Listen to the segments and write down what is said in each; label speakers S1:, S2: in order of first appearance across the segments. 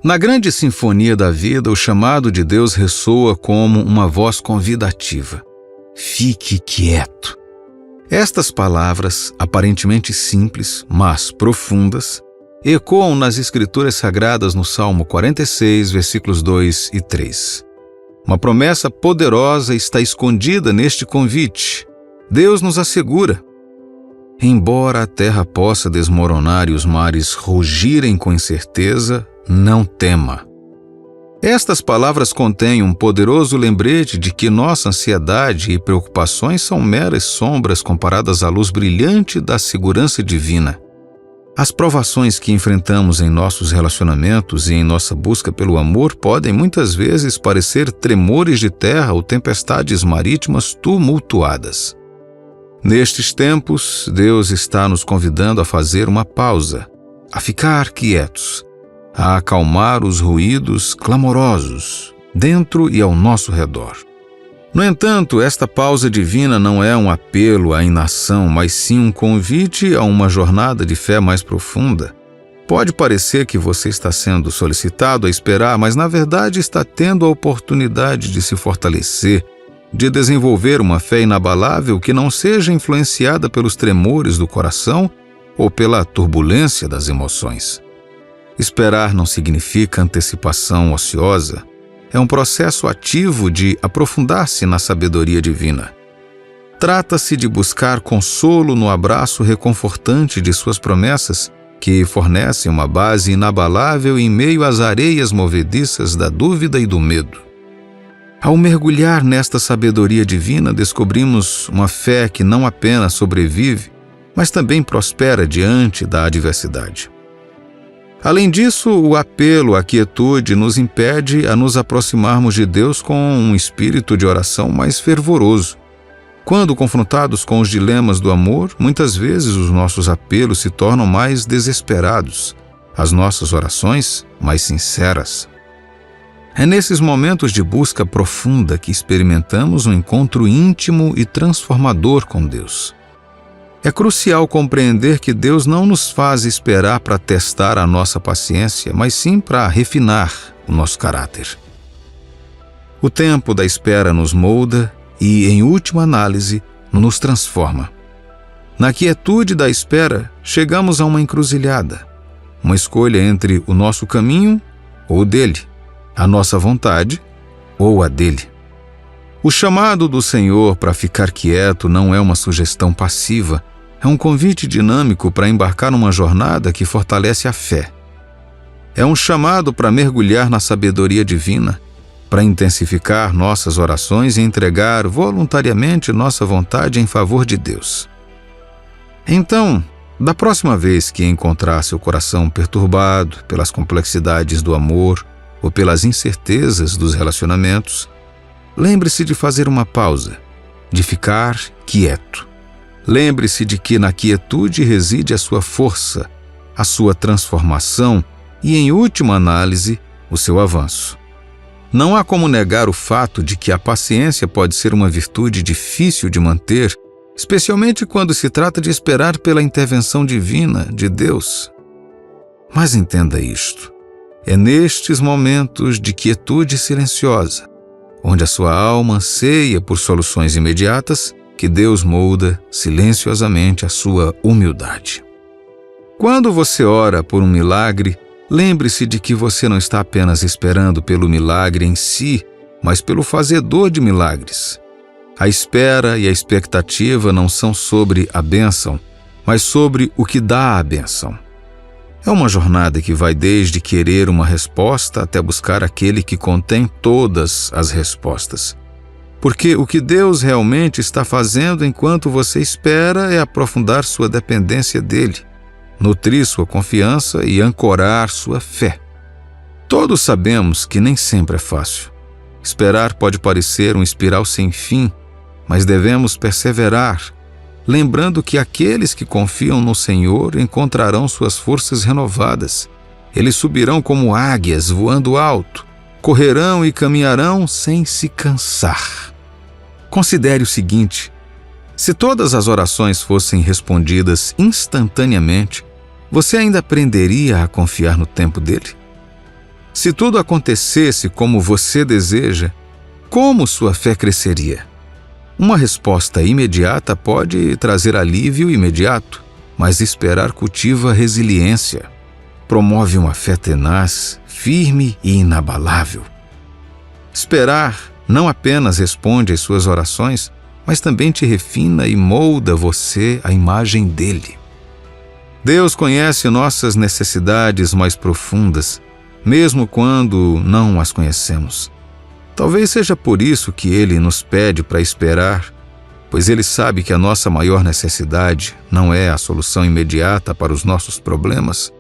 S1: Na grande sinfonia da vida, o chamado de Deus ressoa como uma voz convidativa. Fique quieto. Estas palavras, aparentemente simples, mas profundas, ecoam nas Escrituras Sagradas no Salmo 46, versículos 2 e 3. Uma promessa poderosa está escondida neste convite. Deus nos assegura: embora a terra possa desmoronar e os mares rugirem com incerteza, não tema. Estas palavras contêm um poderoso lembrete de que nossa ansiedade e preocupações são meras sombras comparadas à luz brilhante da segurança divina. As provações que enfrentamos em nossos relacionamentos e em nossa busca pelo amor podem muitas vezes parecer tremores de terra ou tempestades marítimas tumultuadas. Nestes tempos, Deus está nos convidando a fazer uma pausa, a ficar quietos, a acalmar os ruídos clamorosos dentro e ao nosso redor. No entanto, esta pausa divina não é um apelo à inação, mas sim um convite a uma jornada de fé mais profunda. Pode parecer que você está sendo solicitado a esperar, mas na verdade está tendo a oportunidade de se fortalecer, de desenvolver uma fé inabalável que não seja influenciada pelos tremores do coração ou pela turbulência das emoções. Esperar não significa antecipação ociosa. É um processo ativo de aprofundar-se na sabedoria divina. Trata-se de buscar consolo no abraço reconfortante de suas promessas, que fornecem uma base inabalável em meio às areias movediças da dúvida e do medo. Ao mergulhar nesta sabedoria divina, descobrimos uma fé que não apenas sobrevive, mas também prospera diante da adversidade. Além disso, o apelo à quietude nos impede a nos aproximarmos de Deus com um espírito de oração mais fervoroso. Quando confrontados com os dilemas do amor, muitas vezes os nossos apelos se tornam mais desesperados, as nossas orações mais sinceras. É nesses momentos de busca profunda que experimentamos um encontro íntimo e transformador com Deus. É crucial compreender que Deus não nos faz esperar para testar a nossa paciência, mas sim para refinar o nosso caráter. O tempo da espera nos molda e, em última análise, nos transforma. Na quietude da espera, chegamos a uma encruzilhada, uma escolha entre o nosso caminho ou o dele, a nossa vontade ou a dele. O chamado do Senhor para ficar quieto não é uma sugestão passiva, é um convite dinâmico para embarcar numa jornada que fortalece a fé. É um chamado para mergulhar na sabedoria divina, para intensificar nossas orações e entregar voluntariamente nossa vontade em favor de Deus. Então, da próxima vez que encontrar seu coração perturbado pelas complexidades do amor ou pelas incertezas dos relacionamentos, lembre-se de fazer uma pausa, de ficar quieto. Lembre-se de que na quietude reside a sua força, a sua transformação e, em última análise, o seu avanço. Não há como negar o fato de que a paciência pode ser uma virtude difícil de manter, especialmente quando se trata de esperar pela intervenção divina de Deus. Mas entenda isto: é nestes momentos de quietude silenciosa, onde a sua alma anseia por soluções imediatas, que Deus molda silenciosamente a sua humildade. Quando você ora por um milagre, lembre-se de que você não está apenas esperando pelo milagre em si, mas pelo fazedor de milagres. A espera e a expectativa não são sobre a bênção, mas sobre o que dá a bênção. É uma jornada que vai desde querer uma resposta até buscar aquele que contém todas as respostas. Porque o que Deus realmente está fazendo enquanto você espera é aprofundar sua dependência dele, nutrir sua confiança e ancorar sua fé. Todos sabemos que nem sempre é fácil. Esperar pode parecer um espiral sem fim, mas devemos perseverar, lembrando que aqueles que confiam no Senhor encontrarão suas forças renovadas. Eles subirão como águias voando alto, correrão e caminharão sem se cansar. Considere o seguinte: se todas as orações fossem respondidas instantaneamente, você ainda aprenderia a confiar no tempo dele? Se tudo acontecesse como você deseja, como sua fé cresceria? Uma resposta imediata pode trazer alívio imediato, mas esperar cultiva resiliência. Promove uma fé tenaz, firme e inabalável. Esperar não apenas responde às suas orações, mas também te refina e molda você à imagem dele. Deus conhece nossas necessidades mais profundas, mesmo quando não as conhecemos. Talvez seja por isso que Ele nos pede para esperar, pois Ele sabe que a nossa maior necessidade não é a solução imediata para os nossos problemas,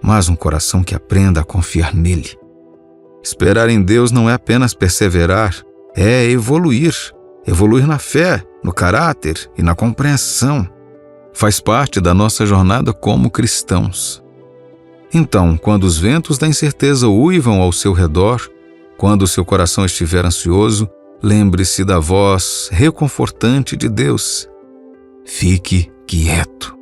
S1: mas um coração que aprenda a confiar nele. Esperar em Deus não é apenas perseverar, é evoluir na fé, no caráter e na compreensão. Faz parte da nossa jornada como cristãos. Então, quando os ventos da incerteza uivam ao seu redor, quando o seu coração estiver ansioso, lembre-se da voz reconfortante de Deus. Fique quieto.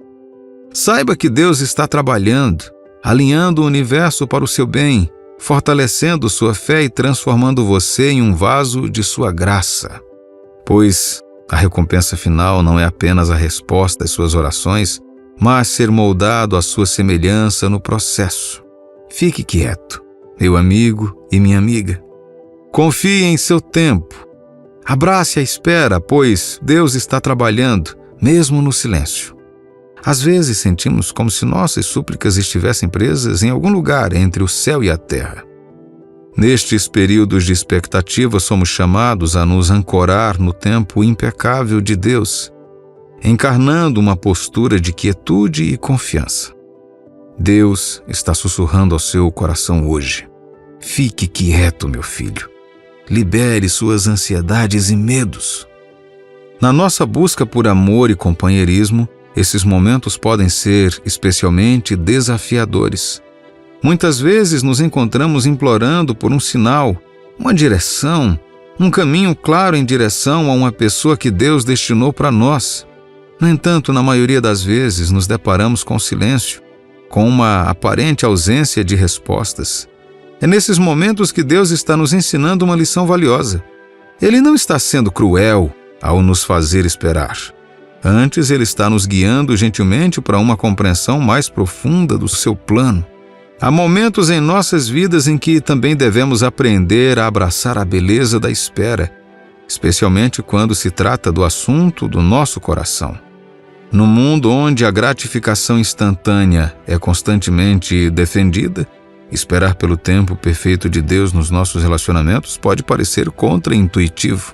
S1: Saiba que Deus está trabalhando, alinhando o universo para o seu bem, fortalecendo sua fé e transformando você em um vaso de sua graça. Pois a recompensa final não é apenas a resposta às suas orações, mas ser moldado à sua semelhança no processo. Fique quieto, meu amigo e minha amiga. Confie em seu tempo. Abrace a espera, pois Deus está trabalhando, mesmo no silêncio. Às vezes sentimos como se nossas súplicas estivessem presas em algum lugar entre o céu e a terra. Nestes períodos de expectativa, somos chamados a nos ancorar no tempo impecável de Deus, encarnando uma postura de quietude e confiança. Deus está sussurrando ao seu coração hoje. Fique quieto, meu filho. Libere suas ansiedades e medos. Na nossa busca por amor e companheirismo, esses momentos podem ser especialmente desafiadores. Muitas vezes nos encontramos implorando por um sinal, uma direção, um caminho claro em direção a uma pessoa que Deus destinou para nós. No entanto, na maioria das vezes, nos deparamos com silêncio, com uma aparente ausência de respostas. É nesses momentos que Deus está nos ensinando uma lição valiosa. Ele não está sendo cruel ao nos fazer esperar. Antes, Ele está nos guiando gentilmente para uma compreensão mais profunda do seu plano. Há momentos em nossas vidas em que também devemos aprender a abraçar a beleza da espera, especialmente quando se trata do assunto do nosso coração. No mundo onde a gratificação instantânea é constantemente defendida, esperar pelo tempo perfeito de Deus nos nossos relacionamentos pode parecer contraintuitivo.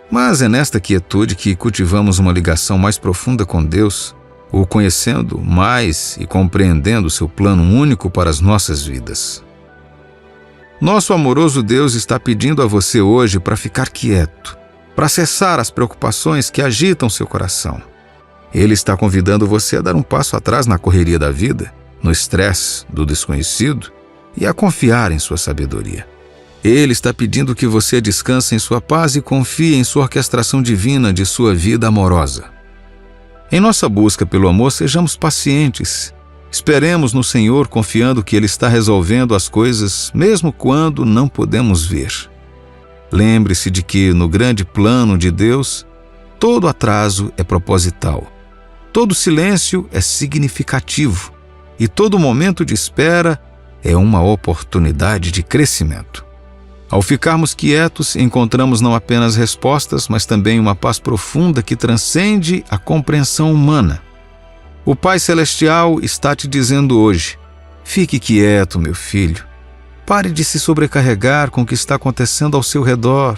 S1: Mas é nesta quietude que cultivamos uma ligação mais profunda com Deus, o conhecendo mais e compreendendo seu plano único para as nossas vidas. Nosso amoroso Deus está pedindo a você hoje para ficar quieto, para cessar as preocupações que agitam seu coração. Ele está convidando você a dar um passo atrás na correria da vida, no estresse do desconhecido e a confiar em sua sabedoria. Ele está pedindo que você descanse em sua paz e confie em sua orquestração divina de sua vida amorosa. Em nossa busca pelo amor, sejamos pacientes. Esperemos no Senhor, confiando que Ele está resolvendo as coisas, mesmo quando não podemos ver. Lembre-se de que, no grande plano de Deus, todo atraso é proposital, todo silêncio é significativo e todo momento de espera é uma oportunidade de crescimento. Ao ficarmos quietos, encontramos não apenas respostas, mas também uma paz profunda que transcende a compreensão humana. O Pai Celestial está te dizendo hoje: fique quieto, meu filho. Pare de se sobrecarregar com o que está acontecendo ao seu redor.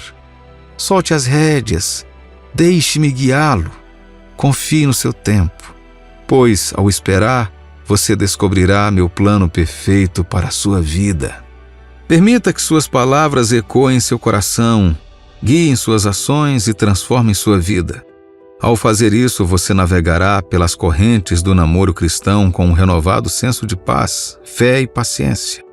S1: Solte as rédeas. Deixe-me guiá-lo. Confie no seu tempo, pois, ao esperar, você descobrirá meu plano perfeito para a sua vida. Permita que suas palavras ecoem em seu coração, guiem suas ações e transformem sua vida. Ao fazer isso, você navegará pelas correntes do namoro cristão com um renovado senso de paz, fé e paciência.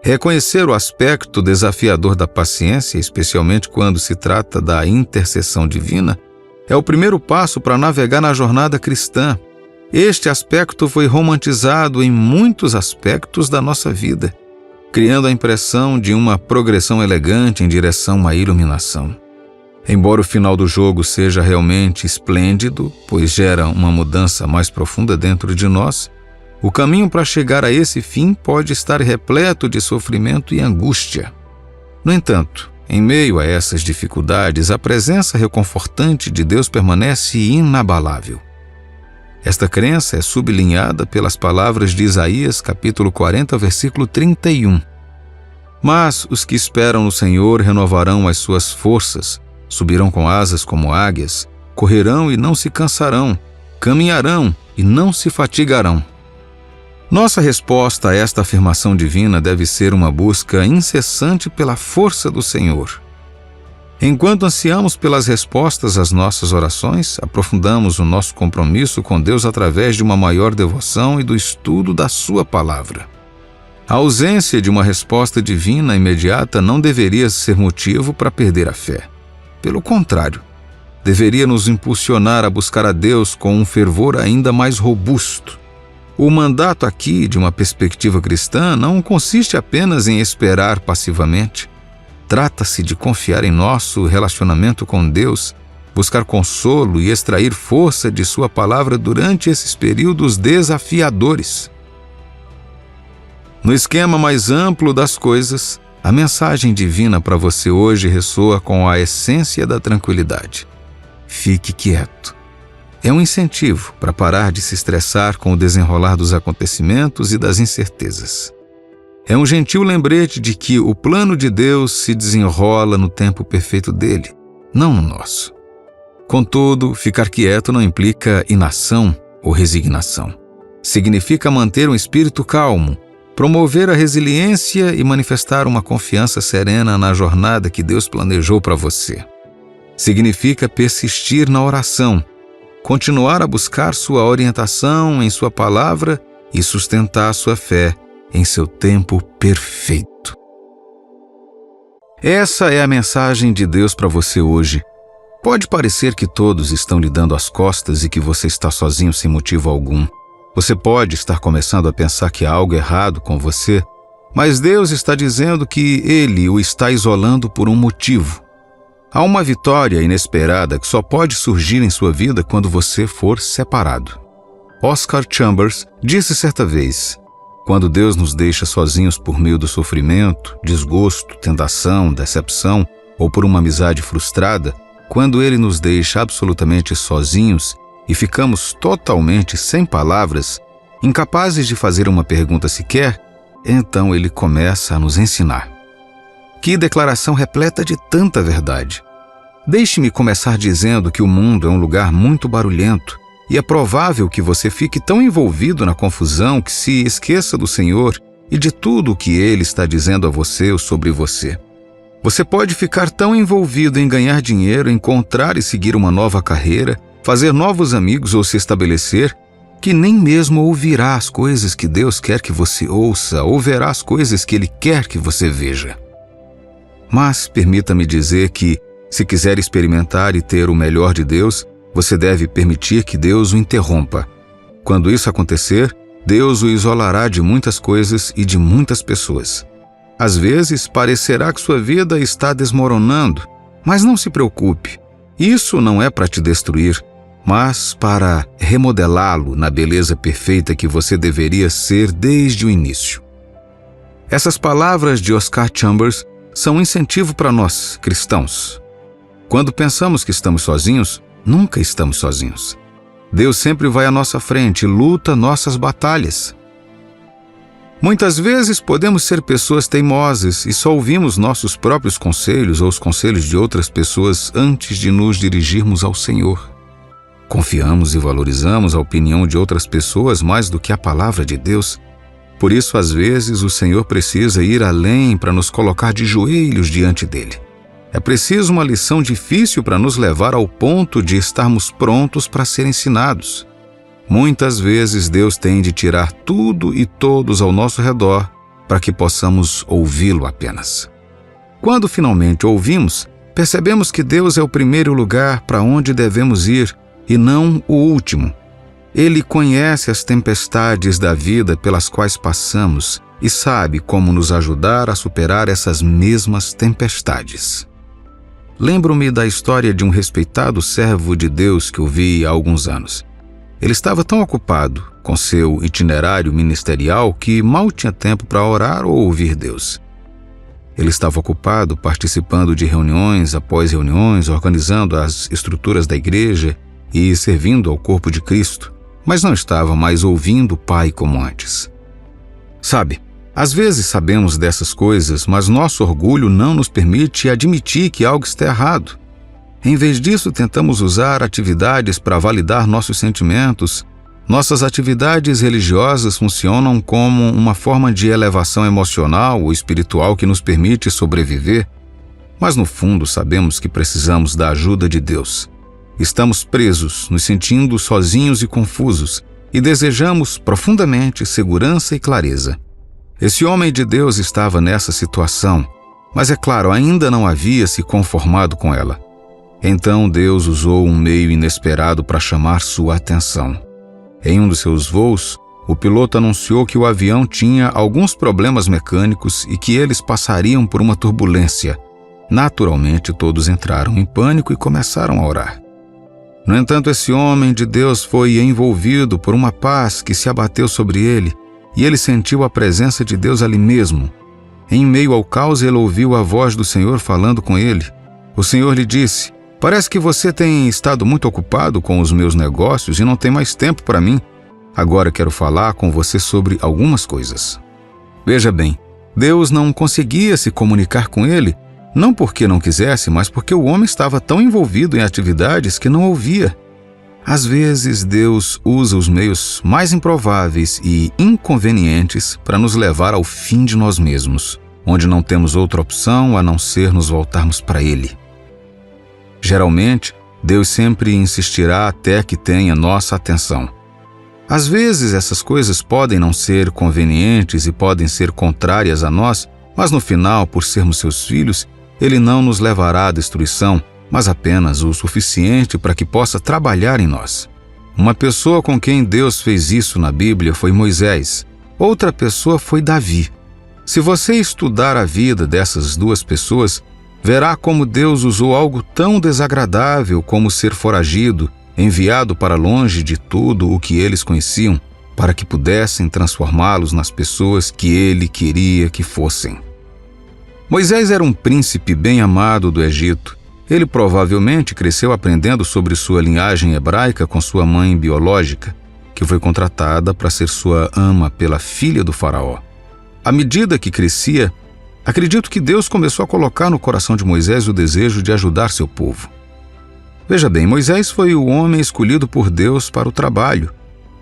S1: Reconhecer o aspecto desafiador da paciência, especialmente quando se trata da intercessão divina, é o primeiro passo para navegar na jornada cristã. Este aspecto foi romantizado em muitos aspectos da nossa vida. criando a impressão de uma progressão elegante em direção à iluminação. Embora o final do jogo seja realmente esplêndido, pois gera uma mudança mais profunda dentro de nós, o caminho para chegar a esse fim pode estar repleto de sofrimento e angústia. No entanto, em meio a essas dificuldades, a presença reconfortante de Deus permanece inabalável. Esta crença é sublinhada pelas palavras de Isaías, capítulo 40, versículo 31. Mas os que esperam no Senhor renovarão as suas forças, subirão com asas como águias, correrão e não se cansarão, caminharão e não se fatigarão. Nossa resposta a esta afirmação divina deve ser uma busca incessante pela força do Senhor. Enquanto ansiamos pelas respostas às nossas orações, aprofundamos o nosso compromisso com Deus através de uma maior devoção e do estudo da Sua palavra. A ausência de uma resposta divina imediata não deveria ser motivo para perder a fé. Pelo contrário, deveria nos impulsionar a buscar a Deus com um fervor ainda mais robusto. O mandato aqui, de uma perspectiva cristã, não consiste apenas em esperar passivamente. Trata-se de confiar em nosso relacionamento com Deus, buscar consolo e extrair força de Sua palavra durante esses períodos desafiadores. No esquema mais amplo das coisas, a mensagem divina para você hoje ressoa com a essência da tranquilidade. Fique quieto. É um incentivo para parar de se estressar com o desenrolar dos acontecimentos e das incertezas. É um gentil lembrete de que o plano de Deus se desenrola no tempo perfeito dele, não no nosso. Contudo, ficar quieto não implica inação ou resignação. Significa manter um espírito calmo, promover a resiliência e manifestar uma confiança serena na jornada que Deus planejou para você. Significa persistir na oração, continuar a buscar sua orientação em sua palavra e sustentar sua fé em seu tempo perfeito. Essa é a mensagem de Deus para você hoje. Pode parecer que todos estão lhe dando as costas e que você está sozinho sem motivo algum. Você pode estar começando a pensar que há algo errado com você, mas Deus está dizendo que Ele o está isolando por um motivo. Há uma vitória inesperada que só pode surgir em sua vida quando você for separado. Oscar Chambers disse certa vez: quando Deus nos deixa sozinhos por meio do sofrimento, desgosto, tentação, decepção ou por uma amizade frustrada, quando Ele nos deixa absolutamente sozinhos e ficamos totalmente sem palavras, incapazes de fazer uma pergunta sequer, então Ele começa a nos ensinar. Que declaração repleta de tanta verdade! Deixe-me começar dizendo que o mundo é um lugar muito barulhento e é provável que você fique tão envolvido na confusão que se esqueça do Senhor e de tudo o que Ele está dizendo a você ou sobre você. Você pode ficar tão envolvido em ganhar dinheiro, encontrar e seguir uma nova carreira, fazer novos amigos ou se estabelecer, que nem mesmo ouvirá as coisas que Deus quer que você ouça ou verá as coisas que Ele quer que você veja. Mas permita-me dizer que, se quiser experimentar e ter o melhor de Deus, você deve permitir que Deus o interrompa. Quando isso acontecer, Deus o isolará de muitas coisas e de muitas pessoas. Às vezes, parecerá que sua vida está desmoronando, mas não se preocupe. Isso não é para te destruir, mas para remodelá-lo na beleza perfeita que você deveria ser desde o início. Essas palavras de Oscar Chambers são um incentivo para nós, cristãos. Quando pensamos que estamos sozinhos, nunca estamos sozinhos. Deus sempre vai à nossa frente e luta nossas batalhas. Muitas vezes podemos ser pessoas teimosas e só ouvimos nossos próprios conselhos ou os conselhos de outras pessoas antes de nos dirigirmos ao Senhor. Confiamos e valorizamos a opinião de outras pessoas mais do que a palavra de Deus. Por isso, às vezes, o Senhor precisa ir além para nos colocar de joelhos diante dele. É preciso uma lição difícil para nos levar ao ponto de estarmos prontos para ser ensinados. Muitas vezes Deus tem de tirar tudo e todos ao nosso redor para que possamos ouvi-lo apenas. Quando finalmente ouvimos, percebemos que Deus é o primeiro lugar para onde devemos ir e não o último. Ele conhece as tempestades da vida pelas quais passamos e sabe como nos ajudar a superar essas mesmas tempestades. Lembro-me da história de um respeitado servo de Deus que ouvi há alguns anos. Ele estava tão ocupado com seu itinerário ministerial que mal tinha tempo para orar ou ouvir Deus. Ele estava ocupado participando de reuniões após reuniões, organizando as estruturas da igreja e servindo ao corpo de Cristo, mas não estava mais ouvindo o Pai como antes. Sabe, às vezes sabemos dessas coisas, mas nosso orgulho não nos permite admitir que algo está errado. Em vez disso, tentamos usar atividades para validar nossos sentimentos. Nossas atividades religiosas funcionam como uma forma de elevação emocional ou espiritual que nos permite sobreviver, mas no fundo sabemos que precisamos da ajuda de Deus. Estamos presos, nos sentindo sozinhos e confusos, e desejamos profundamente segurança e clareza. Esse homem de Deus estava nessa situação, mas é claro, ainda não havia se conformado com ela. Então Deus usou um meio inesperado para chamar sua atenção. Em um dos seus voos, o piloto anunciou que o avião tinha alguns problemas mecânicos e que eles passariam por uma turbulência. Naturalmente, todos entraram em pânico e começaram a orar. No entanto, esse homem de Deus foi envolvido por uma paz que se abateu sobre ele, e ele sentiu a presença de Deus ali mesmo. Em meio ao caos, ele ouviu a voz do Senhor falando com ele. O Senhor lhe disse: "Parece que você tem estado muito ocupado com os meus negócios e não tem mais tempo para mim. Agora quero falar com você sobre algumas coisas." Veja bem, Deus não conseguia se comunicar com ele, não porque não quisesse, mas porque o homem estava tão envolvido em atividades que não ouvia. Às vezes, Deus usa os meios mais improváveis e inconvenientes para nos levar ao fim de nós mesmos, onde não temos outra opção a não ser nos voltarmos para Ele. Geralmente, Deus sempre insistirá até que tenha nossa atenção. Às vezes, essas coisas podem não ser convenientes e podem ser contrárias a nós, mas no final, por sermos seus filhos, Ele não nos levará à destruição, mas apenas o suficiente para que possa trabalhar em nós. Uma pessoa com quem Deus fez isso na Bíblia foi Moisés. Outra pessoa foi Davi. Se você estudar a vida dessas duas pessoas, verá como Deus usou algo tão desagradável como ser foragido, enviado para longe de tudo o que eles conheciam, para que pudessem transformá-los nas pessoas que Ele queria que fossem. Moisés era um príncipe bem amado do Egito. Ele provavelmente cresceu aprendendo sobre sua linhagem hebraica com sua mãe biológica, que foi contratada para ser sua ama pela filha do faraó. À medida que crescia, acredito que Deus começou a colocar no coração de Moisés o desejo de ajudar seu povo. Veja bem, Moisés foi o homem escolhido por Deus para o trabalho,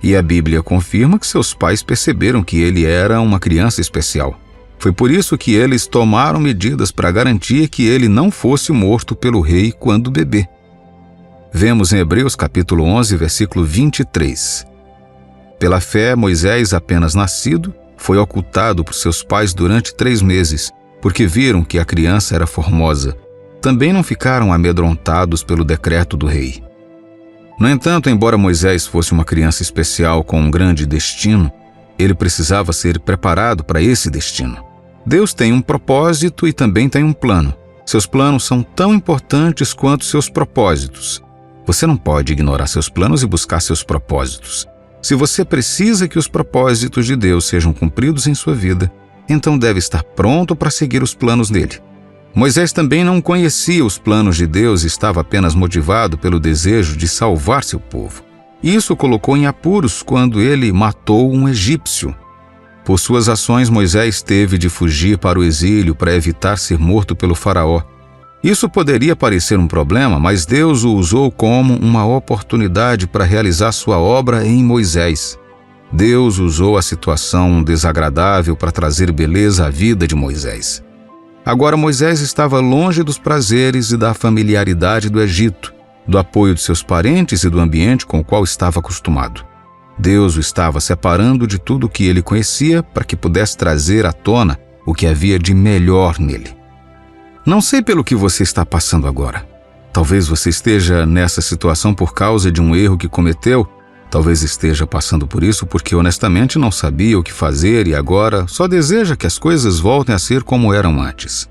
S1: e a Bíblia confirma que seus pais perceberam que ele era uma criança especial. Foi por isso que eles tomaram medidas para garantir que ele não fosse morto pelo rei quando bebê. Vemos em Hebreus capítulo 11, versículo 23. Pela fé, Moisés, apenas nascido, foi ocultado por seus pais durante 3 meses, porque viram que a criança era formosa. Também não ficaram amedrontados pelo decreto do rei. No entanto, embora Moisés fosse uma criança especial com um grande destino, ele precisava ser preparado para esse destino. Deus tem um propósito e também tem um plano. Seus planos são tão importantes quanto seus propósitos. Você não pode ignorar seus planos e buscar seus propósitos. Se você precisa que os propósitos de Deus sejam cumpridos em sua vida, então deve estar pronto para seguir os planos dele. Moisés também não conhecia os planos de Deus e estava apenas motivado pelo desejo de salvar seu povo. Isso o colocou em apuros quando ele matou um egípcio. Por suas ações, Moisés teve de fugir para o exílio para evitar ser morto pelo faraó. Isso poderia parecer um problema, mas Deus o usou como uma oportunidade para realizar sua obra em Moisés. Deus usou a situação desagradável para trazer beleza à vida de Moisés. Agora Moisés estava longe dos prazeres e da familiaridade do Egito, do apoio de seus parentes e do ambiente com o qual estava acostumado. Deus o estava separando de tudo o que ele conhecia para que pudesse trazer à tona o que havia de melhor nele. Não sei pelo que você está passando agora. Talvez você esteja nessa situação por causa de um erro que cometeu, Talvez esteja passando por isso porque honestamente não sabia o que fazer e agora só deseja que as coisas voltem a ser como eram antes.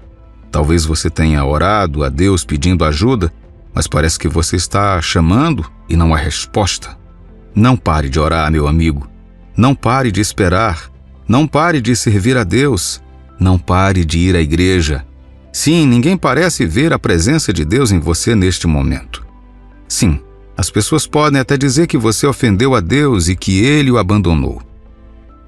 S1: Talvez você tenha orado a Deus pedindo ajuda, mas parece que você está chamando e não há resposta. Não pare de orar, meu amigo. Não pare de esperar. Não pare de servir a Deus. Não pare de ir à igreja. Sim, ninguém parece ver a presença de Deus em você neste momento. Sim, as pessoas podem até dizer que você ofendeu a Deus e que Ele o abandonou.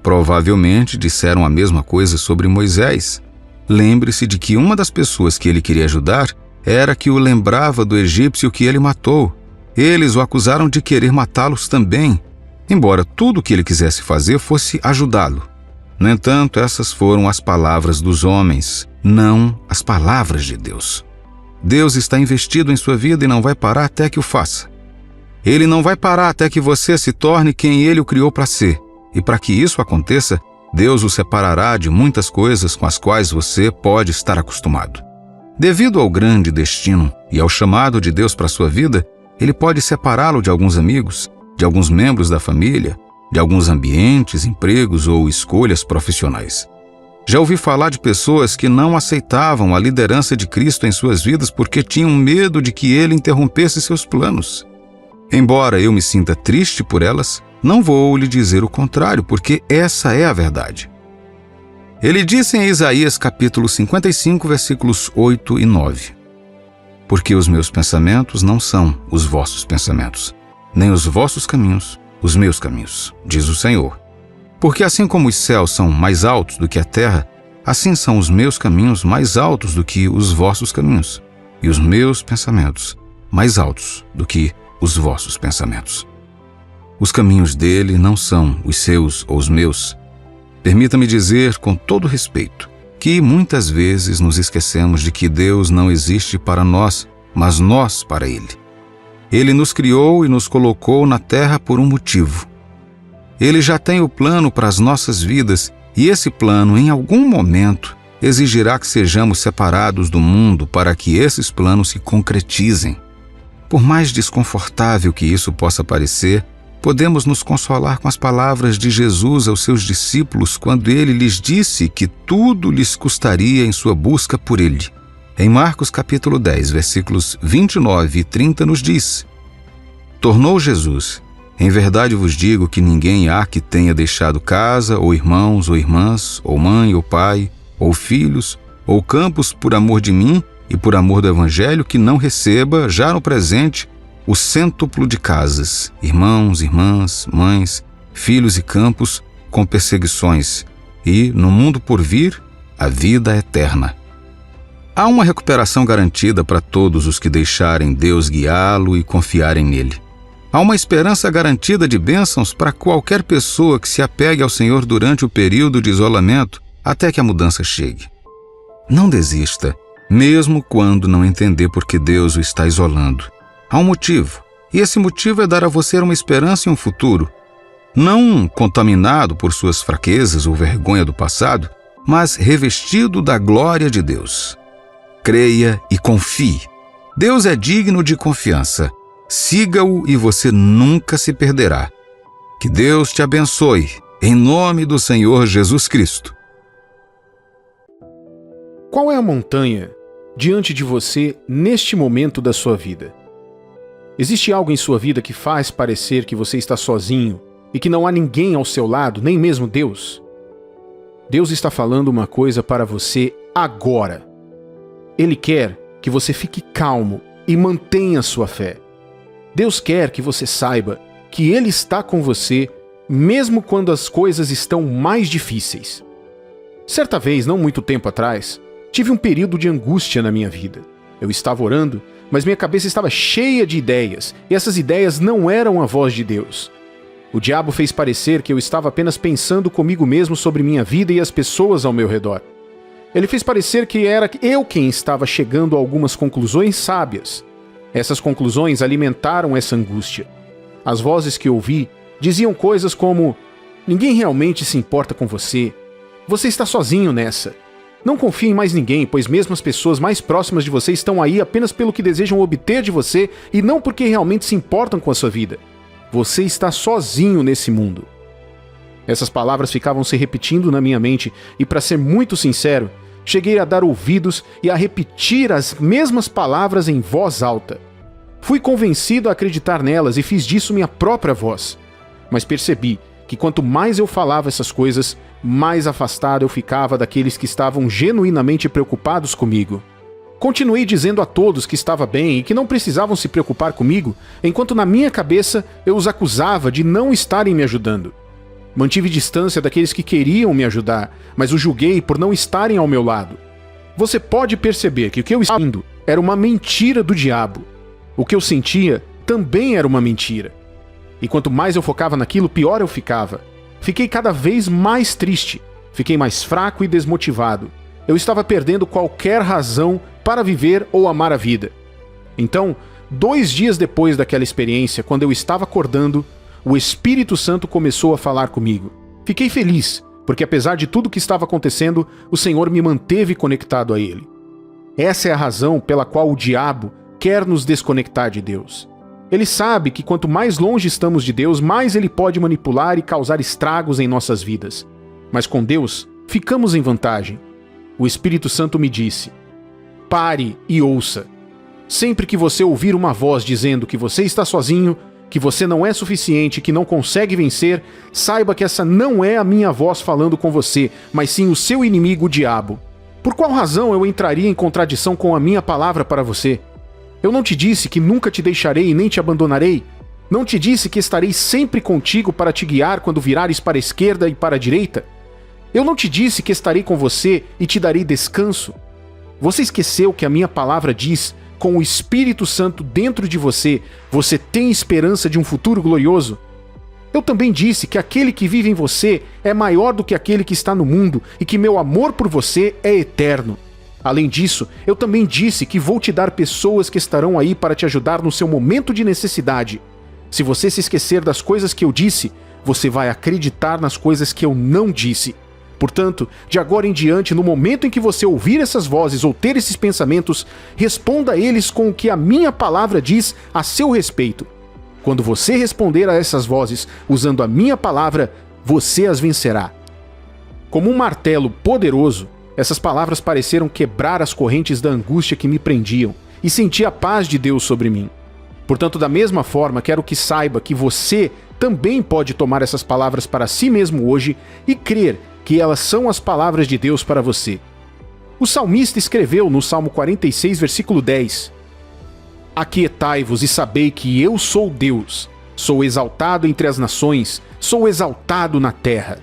S1: Provavelmente disseram a mesma coisa sobre Moisés. Lembre-se de que uma das pessoas que ele queria ajudar era que o lembrava do egípcio que ele matou. Eles o acusaram de querer matá-los também, embora tudo o que ele quisesse fazer fosse ajudá-lo. No entanto, essas foram as palavras dos homens, não as palavras de Deus. Deus está investido em sua vida e não vai parar até que o faça. Ele não vai parar até que você se torne quem Ele o criou para ser. E para que isso aconteça, Deus o separará de muitas coisas com as quais você pode estar acostumado. Devido ao grande destino e ao chamado de Deus para sua vida, Ele pode separá-lo de alguns amigos, de alguns membros da família, de alguns ambientes, empregos ou escolhas profissionais. Já ouvi falar de pessoas que não aceitavam a liderança de Cristo em suas vidas porque tinham medo de que Ele interrompesse seus planos. Embora eu me sinta triste por elas, não vou lhe dizer o contrário, porque essa é a verdade. Ele disse em Isaías capítulo 55, versículos 8 e 9: Porque os meus pensamentos não são os vossos pensamentos, nem os vossos caminhos, os meus caminhos, diz o Senhor. Porque assim como os céus são mais altos do que a terra, assim são os meus caminhos mais altos do que os vossos caminhos, e os meus pensamentos mais altos do que os vossos pensamentos. Os caminhos dele não são os seus ou os meus. Permita-me dizer com todo respeito que muitas vezes nos esquecemos de que Deus não existe para nós, mas nós para Ele. Ele nos criou e nos colocou na terra por um motivo. Ele já tem o plano para as nossas vidas e esse plano, em algum momento, exigirá que sejamos separados do mundo para que esses planos se concretizem. Por mais desconfortável que isso possa parecer, podemos nos consolar com as palavras de Jesus aos seus discípulos quando ele lhes disse que tudo lhes custaria em sua busca por ele. Em Marcos capítulo 10, versículos 29 e 30 nos diz: Tornou Jesus: Em verdade vos digo que ninguém há que tenha deixado casa, ou irmãos, ou irmãs, ou mãe, ou pai, ou filhos, ou campos por amor de mim e por amor do Evangelho, que não receba, já no presente, o cêntuplo de casas, irmãos, irmãs, mães, filhos e campos, com perseguições, e, no mundo por vir, a vida eterna. Há uma recuperação garantida para todos os que deixarem Deus guiá-lo e confiarem nele. Há uma esperança garantida de bênçãos para qualquer pessoa que se apegue ao Senhor durante o período de isolamento, até que a mudança chegue. Não desista, mesmo quando não entender por que Deus o está isolando. Há um motivo, e esse motivo é dar a você uma esperança e um futuro, não contaminado por suas fraquezas ou vergonha do passado, mas revestido da glória de Deus. Creia e confie. Deus é digno de confiança. Siga-o e você nunca se perderá. Que Deus te abençoe, em nome do Senhor Jesus Cristo.
S2: Qual é a montanha diante de você neste momento da sua vida? Existe algo em sua vida que faz parecer que você está sozinho e que não há ninguém ao seu lado, nem mesmo Deus? Deus está falando uma coisa para você agora. Ele quer que você fique calmo e mantenha sua fé. Deus quer que você saiba que Ele está com você, mesmo quando as coisas estão mais difíceis. Certa vez, não muito tempo atrás, tive um período de angústia na minha vida. Eu estava orando, mas minha cabeça estava cheia de ideias, e essas ideias não eram a voz de Deus. O diabo fez parecer que eu estava apenas pensando comigo mesmo sobre minha vida e as pessoas ao meu redor. Ele fez parecer que era eu quem estava chegando a algumas conclusões sábias. Essas conclusões alimentaram essa angústia. As vozes que ouvi diziam coisas como: ninguém realmente se importa com você. Você está sozinho nessa. Não confie em mais ninguém, pois mesmo as pessoas mais próximas de você estão aí apenas pelo que desejam obter de você e não porque realmente se importam com a sua vida. Você está sozinho nesse mundo. Essas palavras ficavam se repetindo na minha mente e, para ser muito sincero, cheguei a dar ouvidos e a repetir as mesmas palavras em voz alta. Fui convencido a acreditar nelas e fiz disso minha própria voz. Mas percebi que quanto mais eu falava essas coisas, mais afastado eu ficava daqueles que estavam genuinamente preocupados comigo. Continuei dizendo a todos que estava bem e que não precisavam se preocupar comigo, enquanto na minha cabeça eu os acusava de não estarem me ajudando. Mantive distância daqueles que queriam me ajudar, mas os julguei por não estarem ao meu lado. Você pode perceber que o que eu estava vendo era uma mentira do diabo. O que eu sentia também era uma mentira. E quanto mais eu focava naquilo, pior eu ficava. Fiquei cada vez mais triste. Fiquei mais fraco e desmotivado. Eu estava perdendo qualquer razão para viver ou amar a vida. Então, 2 dias depois daquela experiência, quando eu estava acordando, o Espírito Santo começou a falar comigo. Fiquei feliz, porque apesar de tudo que estava acontecendo, o Senhor me manteve conectado a Ele. Essa é a razão pela qual o diabo quer nos desconectar de Deus. Ele sabe que quanto mais longe estamos de Deus, mais ele pode manipular e causar estragos em nossas vidas. Mas com Deus, ficamos em vantagem. O Espírito Santo me disse: pare e ouça. Sempre que você ouvir uma voz dizendo que você está sozinho, que você não é suficiente, que não consegue vencer, saiba que essa não é a minha voz falando com você, mas sim o seu inimigo, o diabo. Por qual razão eu entraria em contradição com a minha palavra para você? Eu não te disse que nunca te deixarei e nem te abandonarei? Não te disse que estarei sempre contigo para te guiar quando virares para a esquerda e para a direita? Eu não te disse que estarei com você e te darei descanso? Você esqueceu que a minha palavra diz: com o Espírito Santo dentro de você, você tem esperança de um futuro glorioso? Eu também disse que aquele que vive em você é maior do que aquele que está no mundo e que meu amor por você é eterno. Além disso, eu também disse que vou te dar pessoas que estarão aí para te ajudar no seu momento de necessidade. Se você se esquecer das coisas que eu disse, você vai acreditar nas coisas que eu não disse. Portanto, de agora em diante, no momento em que você ouvir essas vozes ou ter esses pensamentos, responda a eles com o que a minha palavra diz a seu respeito. Quando você responder a essas vozes usando a minha palavra, você as vencerá. Como um martelo poderoso, essas palavras pareceram quebrar as correntes da angústia que me prendiam, e senti a paz de Deus sobre mim. Portanto, da mesma forma, quero que saiba que você também pode tomar essas palavras para si mesmo hoje e crer que elas são as palavras de Deus para você. O salmista escreveu no Salmo 46, versículo 10: aquietai-vos e sabei que eu sou Deus, sou exaltado entre as nações, sou exaltado na terra.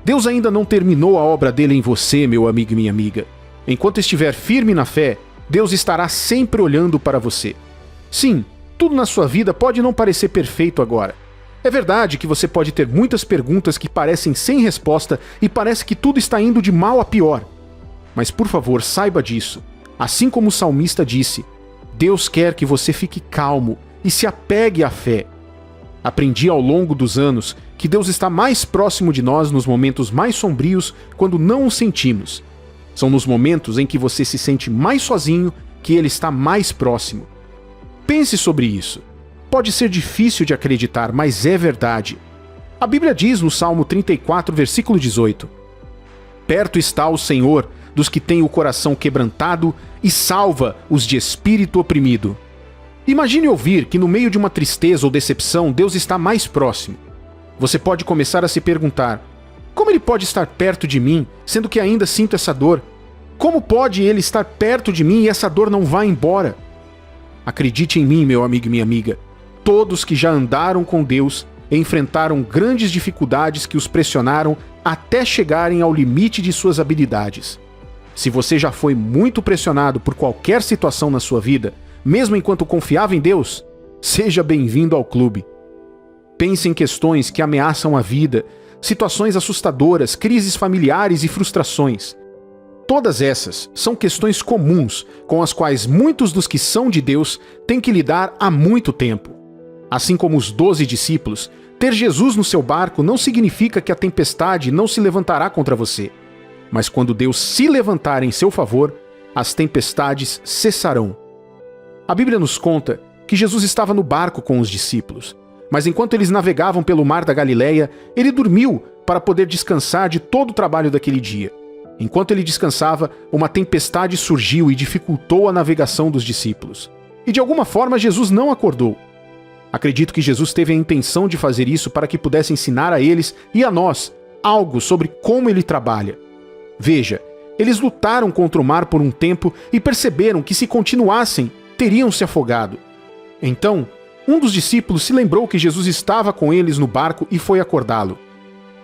S2: Deus ainda não terminou a obra dele em você, meu amigo e minha amiga. Enquanto estiver firme na fé, Deus estará sempre olhando para você. Sim, tudo na sua vida pode não parecer perfeito agora. É verdade que você pode ter muitas perguntas que parecem sem resposta e parece que tudo está indo de mal a pior. Mas por favor, saiba disso. Assim como o salmista disse, Deus quer que você fique calmo e se apegue à fé. Aprendi ao longo dos anos que Deus está mais próximo de nós nos momentos mais sombrios quando não o sentimos. São nos momentos em que você se sente mais sozinho que Ele está mais próximo. Pense sobre isso. Pode ser difícil de acreditar, mas é verdade. A Bíblia diz no Salmo 34, versículo 18: perto está o Senhor dos que têm o coração quebrantado e salva os de espírito oprimido. Imagine ouvir que no meio de uma tristeza ou decepção, Deus está mais próximo. Você pode começar a se perguntar: como Ele pode estar perto de mim, sendo que ainda sinto essa dor? Como pode Ele estar perto de mim e essa dor não vai embora? Acredite em mim, meu amigo e minha amiga. Todos que já andaram com Deus enfrentaram grandes dificuldades que os pressionaram até chegarem ao limite de suas habilidades. Se você já foi muito pressionado por qualquer situação na sua vida, mesmo enquanto confiava em Deus, seja bem-vindo ao clube. Pense em questões que ameaçam a vida, situações assustadoras, crises familiares e frustrações. Todas essas são questões comuns com as quais muitos dos que são de Deus têm que lidar há muito tempo. Assim como os 12 discípulos, ter Jesus no seu barco não significa que a tempestade não se levantará contra você. Mas quando Deus se levantar em seu favor, as tempestades cessarão. A Bíblia nos conta que Jesus estava no barco com os discípulos. Mas enquanto eles navegavam pelo mar da Galileia, ele dormiu para poder descansar de todo o trabalho daquele dia. Enquanto ele descansava, uma tempestade surgiu e dificultou a navegação dos discípulos. E de alguma forma Jesus não acordou. Acredito que Jesus teve a intenção de fazer isso para que pudesse ensinar a eles e a nós algo sobre como ele trabalha. Veja, eles lutaram contra o mar por um tempo e perceberam que se continuassem, teriam se afogado. Então, um dos discípulos se lembrou que Jesus estava com eles no barco e foi acordá-lo.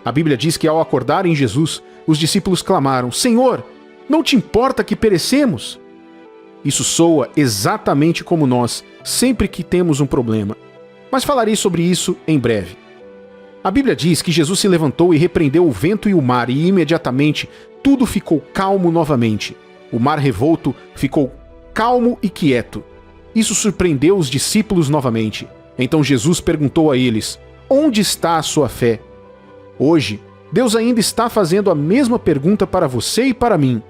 S2: A Bíblia diz que ao acordarem Jesus, os discípulos clamaram: Senhor, não te importa que perecemos? Isso soa exatamente como nós, sempre que temos um problema. Mas falarei sobre isso em breve. A Bíblia diz que Jesus se levantou e repreendeu o vento e o mar, e imediatamente tudo ficou calmo novamente. O mar revolto ficou calmo e quieto. Isso surpreendeu os discípulos novamente. Então Jesus perguntou a eles: onde está a sua fé? Hoje, Deus ainda está fazendo a mesma pergunta para você e para mim.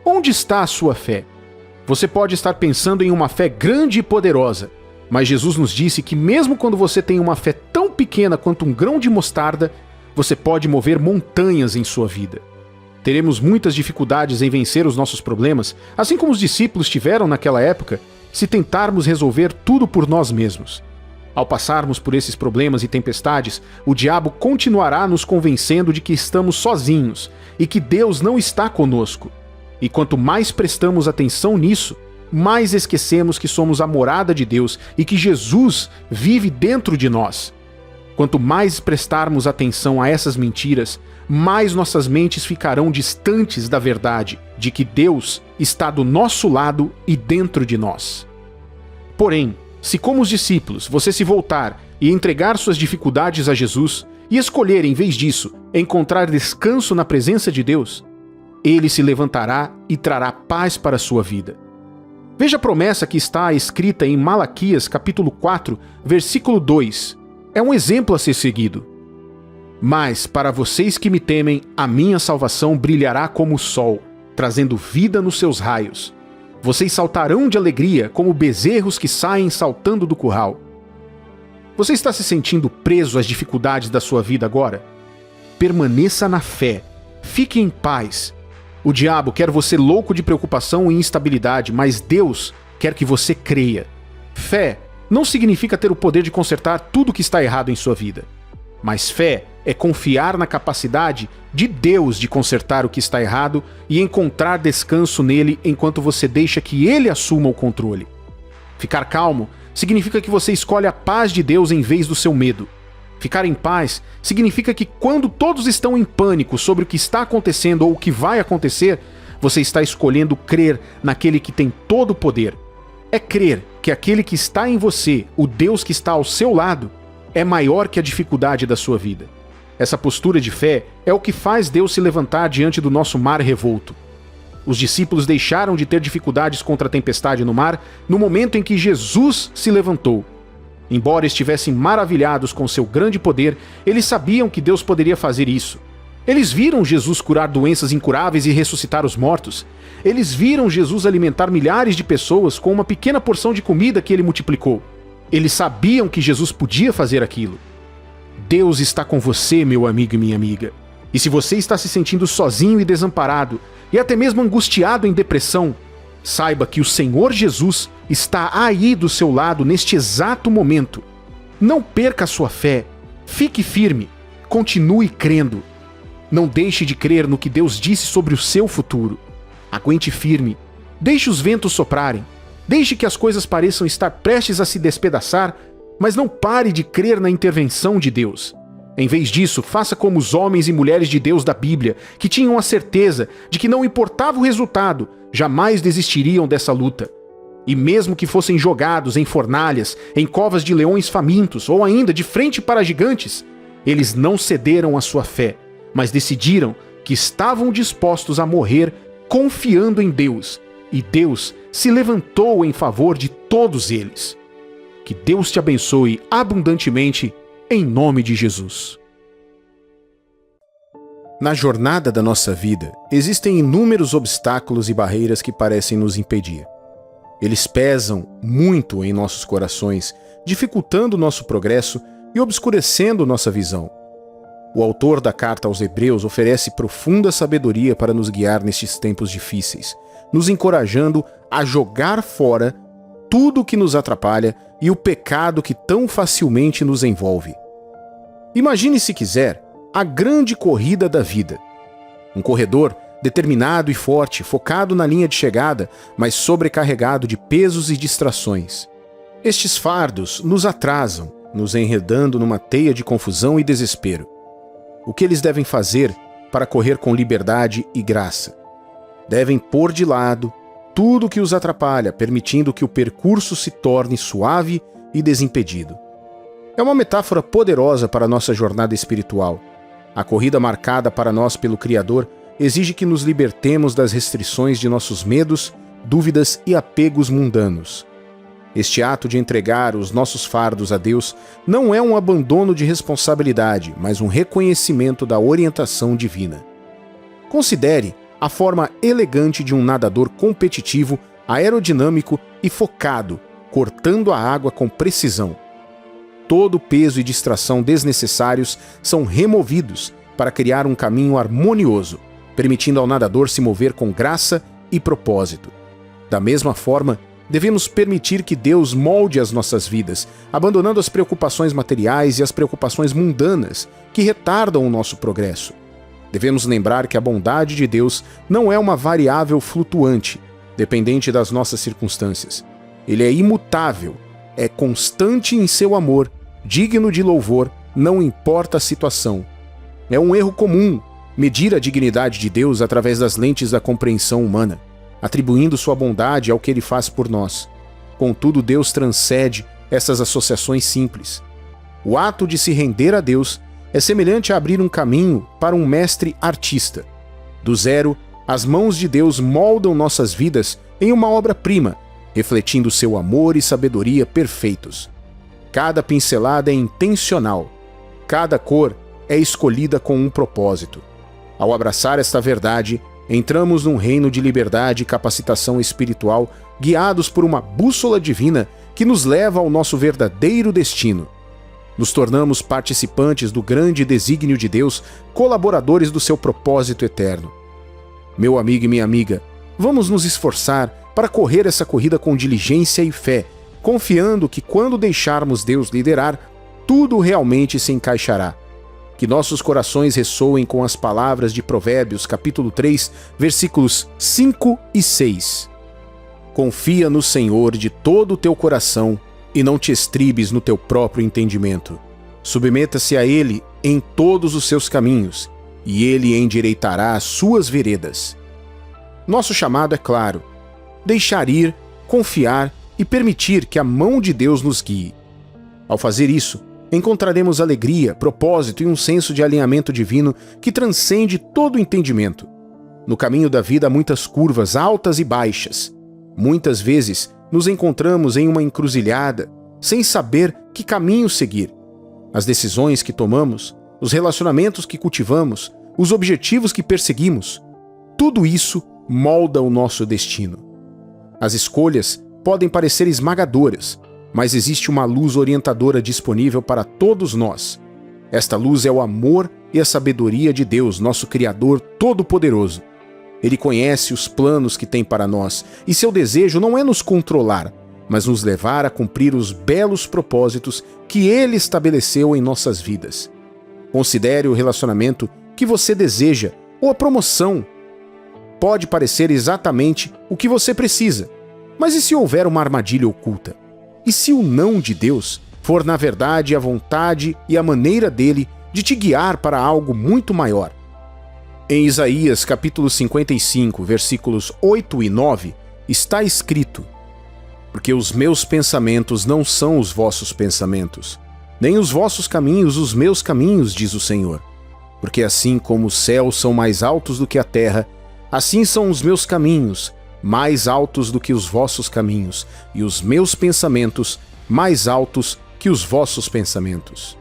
S2: Onde está a sua fé? Você pode estar pensando em uma fé grande e poderosa, mas Jesus nos disse que mesmo quando você tem uma fé tão pequena quanto um grão de mostarda, você pode mover montanhas em sua vida. Teremos muitas dificuldades em vencer os nossos problemas, assim como os discípulos tiveram naquela época, se tentarmos resolver tudo por nós mesmos. Ao passarmos por esses problemas e tempestades, o diabo continuará nos convencendo de que estamos sozinhos e que Deus não está conosco. E quanto mais prestamos atenção nisso, mais esquecemos que somos a morada de Deus e que Jesus vive dentro de nós. Quanto mais prestarmos atenção a essas mentiras, mais nossas mentes ficarão distantes da verdade de que Deus está do nosso lado e dentro de nós. Porém, se como os discípulos você se voltar e entregar suas dificuldades a Jesus e escolher, em vez disso, encontrar descanso na presença de Deus, Ele se levantará e trará paz para a sua vida. Veja a promessa que está escrita em Malaquias capítulo 4, versículo 2. É um exemplo a ser seguido. Mas para vocês que me temem, a minha salvação brilhará como o sol, trazendo vida nos seus raios. Vocês saltarão de alegria como bezerros que saem saltando do curral. Você está se sentindo preso às dificuldades da sua vida agora? Permaneça na fé. Fique em paz. O diabo quer você louco de preocupação e instabilidade, mas Deus quer que você creia. Fé não significa ter o poder de consertar tudo que está errado em sua vida. Mas fé é confiar na capacidade de Deus de consertar o que está errado e encontrar descanso nele enquanto você deixa que ele assuma o controle. Ficar calmo significa que você escolhe a paz de Deus em vez do seu medo. Ficar em paz significa que quando todos estão em pânico sobre o que está acontecendo ou o que vai acontecer, você está escolhendo crer naquele que tem todo o poder. É crer que aquele que está em você, o Deus que está ao seu lado, é maior que a dificuldade da sua vida. Essa postura de fé é o que faz Deus se levantar diante do nosso mar revolto. Os discípulos deixaram de ter dificuldades contra a tempestade no mar no momento em que Jesus se levantou. Embora estivessem maravilhados com seu grande poder, eles sabiam que Deus poderia fazer isso. Eles viram Jesus curar doenças incuráveis e ressuscitar os mortos. Eles viram Jesus alimentar milhares de pessoas com uma pequena porção de comida que ele multiplicou. Eles sabiam que Jesus podia fazer aquilo. Deus está com você, meu amigo e minha amiga. E se você está se sentindo sozinho e desamparado, e até mesmo angustiado em depressão, saiba que o Senhor Jesus está aí do seu lado neste exato momento. Não perca a sua fé. Fique firme. Continue crendo. Não deixe de crer no que Deus disse sobre o seu futuro. Aguente firme. Deixe os ventos soprarem. Deixe que as coisas pareçam estar prestes a se despedaçar, mas não pare de crer na intervenção de Deus. Em vez disso, faça como os homens e mulheres de Deus da Bíblia, que tinham a certeza de que não importava o resultado, jamais desistiriam dessa luta. E mesmo que fossem jogados em fornalhas, em covas de leões famintos, ou ainda de frente para gigantes, eles não cederam à sua fé, mas decidiram que estavam dispostos a morrer confiando em Deus, e Deus se levantou em favor de todos eles. Que Deus te abençoe abundantemente, em nome de Jesus. Na jornada da nossa vida, existem inúmeros obstáculos e barreiras que parecem nos impedir. Eles pesam muito em nossos corações, dificultando o nosso progresso e obscurecendo nossa visão. O autor da carta aos Hebreus oferece profunda sabedoria para nos guiar nestes tempos difíceis, nos encorajando a jogar fora tudo o que nos atrapalha e o pecado que tão facilmente nos envolve. Imagine, se quiser, a grande corrida da vida. Um corredor determinado e forte, focado na linha de chegada, mas sobrecarregado de pesos e distrações. Estes fardos nos atrasam, nos enredando numa teia de confusão e desespero. O que eles devem fazer para correr com liberdade e graça? Devem pôr de lado tudo o que os atrapalha, permitindo que o percurso se torne suave e desimpedido. É uma metáfora poderosa para a nossa jornada espiritual. A corrida marcada para nós pelo Criador exige que nos libertemos das restrições de nossos medos, dúvidas e apegos mundanos. Este ato de entregar os nossos fardos a Deus não é um abandono de responsabilidade, mas um reconhecimento da orientação divina. Considere a forma elegante de um nadador competitivo, aerodinâmico e focado, cortando a água com precisão. Todo peso e distração desnecessários são removidos para criar um caminho harmonioso, permitindo ao nadador se mover com graça e propósito. Da mesma forma, devemos permitir que Deus molde as nossas vidas, abandonando as preocupações materiais e as preocupações mundanas que retardam o nosso progresso. Devemos lembrar que a bondade de Deus não é uma variável flutuante, dependente das nossas circunstâncias. Ele é imutável, é constante em seu amor, digno de louvor, não importa a situação. É um erro comum medir a dignidade de Deus através das lentes da compreensão humana, atribuindo sua bondade ao que ele faz por nós. Contudo, Deus transcende essas associações simples. O ato de se render a Deus é semelhante a abrir um caminho para um mestre artista. Do zero, as mãos de Deus moldam nossas vidas em uma obra-prima, refletindo seu amor e sabedoria perfeitos. Cada pincelada é intencional. Cada cor é escolhida com um propósito. Ao abraçar esta verdade, entramos num reino de liberdade e capacitação espiritual, guiados por uma bússola divina que nos leva ao nosso verdadeiro destino. Nos tornamos participantes do grande desígnio de Deus, colaboradores do seu propósito eterno. Meu amigo e minha amiga, vamos nos esforçar para correr essa corrida com diligência e fé, confiando que quando deixarmos Deus liderar, tudo realmente se encaixará. Que nossos corações ressoem com as palavras de Provérbios, capítulo 3, versículos 5 e 6. Confia no Senhor de todo o teu coração e não te estribes no teu próprio entendimento. Submeta-se a Ele em todos os seus caminhos, e Ele endireitará as suas veredas. Nosso chamado é claro: deixar ir, confiar e permitir que a mão de Deus nos guie. Ao fazer isso, encontraremos alegria, propósito e um senso de alinhamento divino que transcende todo o entendimento. No caminho da vida há muitas curvas altas e baixas. Muitas vezes nos encontramos em uma encruzilhada, sem saber que caminho seguir. As decisões que tomamos, os relacionamentos que cultivamos, os objetivos que perseguimos, tudo isso molda o nosso destino. As escolhas podem parecer esmagadoras, mas existe uma luz orientadora disponível para todos nós. Esta luz é o amor e a sabedoria de Deus, nosso Criador Todo-Poderoso. Ele conhece os planos que tem para nós, e seu desejo não é nos controlar, mas nos levar a cumprir os belos propósitos que Ele estabeleceu em nossas vidas. Considere o relacionamento que você deseja ou a promoção. Pode parecer exatamente o que você precisa, mas e se houver uma armadilha oculta? E se o não de Deus for, na verdade, a vontade e a maneira dele de te guiar para algo muito maior? Em Isaías, capítulo 55, versículos 8 e 9, está escrito: Porque os meus pensamentos não são os vossos pensamentos, nem os vossos caminhos os meus caminhos, diz o Senhor. Porque assim como os céus são mais altos do que a terra, assim são os meus caminhos, mais altos do que os vossos caminhos, e os meus pensamentos mais altos que os vossos pensamentos.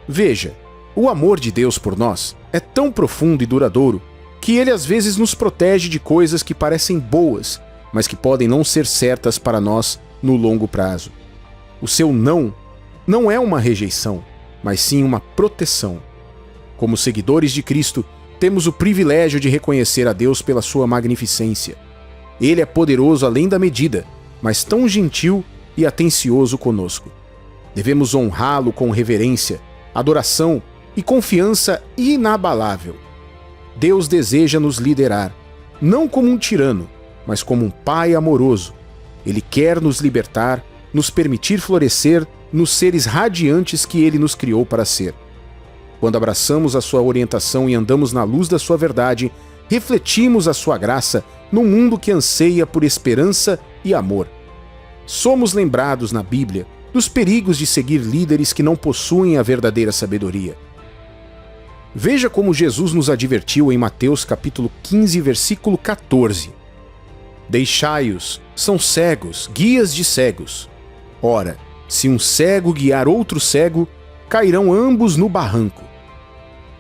S2: Veja, o amor de Deus por nós é tão profundo e duradouro que Ele às vezes nos protege de coisas que parecem boas, mas que podem não ser certas para nós no longo prazo. O seu não não é uma rejeição, mas sim uma proteção. Como seguidores de Cristo, temos o privilégio de reconhecer a Deus pela sua magnificência. Ele é poderoso além da medida, mas tão gentil e atencioso conosco. Devemos honrá-lo com reverência, adoração e confiança inabalável. Deus deseja nos liderar, não como um tirano, mas como um pai amoroso. Ele quer nos libertar, nos permitir florescer nos seres radiantes que ele nos criou para ser. Quando abraçamos a sua orientação e andamos na luz da sua verdade, refletimos a sua graça num mundo que anseia por esperança e amor. Somos lembrados na Bíblia dos perigos de seguir líderes que não possuem a verdadeira sabedoria. Veja como Jesus nos advertiu em Mateus capítulo 15, versículo 14. Deixai-os, são cegos, guias de cegos. Ora, se um cego guiar outro cego, cairão ambos no barranco.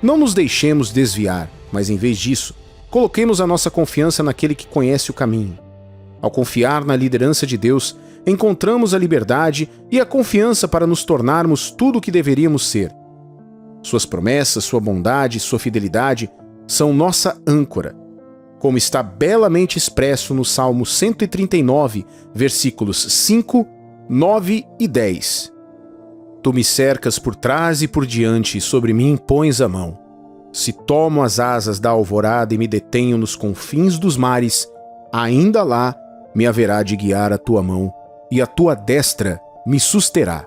S2: Não nos deixemos desviar, mas em vez disso, coloquemos a nossa confiança naquele que conhece o caminho. Ao confiar na liderança de Deus, encontramos a liberdade e a confiança para nos tornarmos tudo o que deveríamos ser. Suas promessas, sua bondade, sua fidelidade são nossa âncora, como está belamente expresso no Salmo 139, versículos 5, 9 e 10. Tu me cercas por trás e por diante, e sobre mim pões a mão. Se tomo as asas da alvorada e me detenho nos confins dos mares, ainda lá me haverá de guiar a tua mão, e a tua destra me susterá.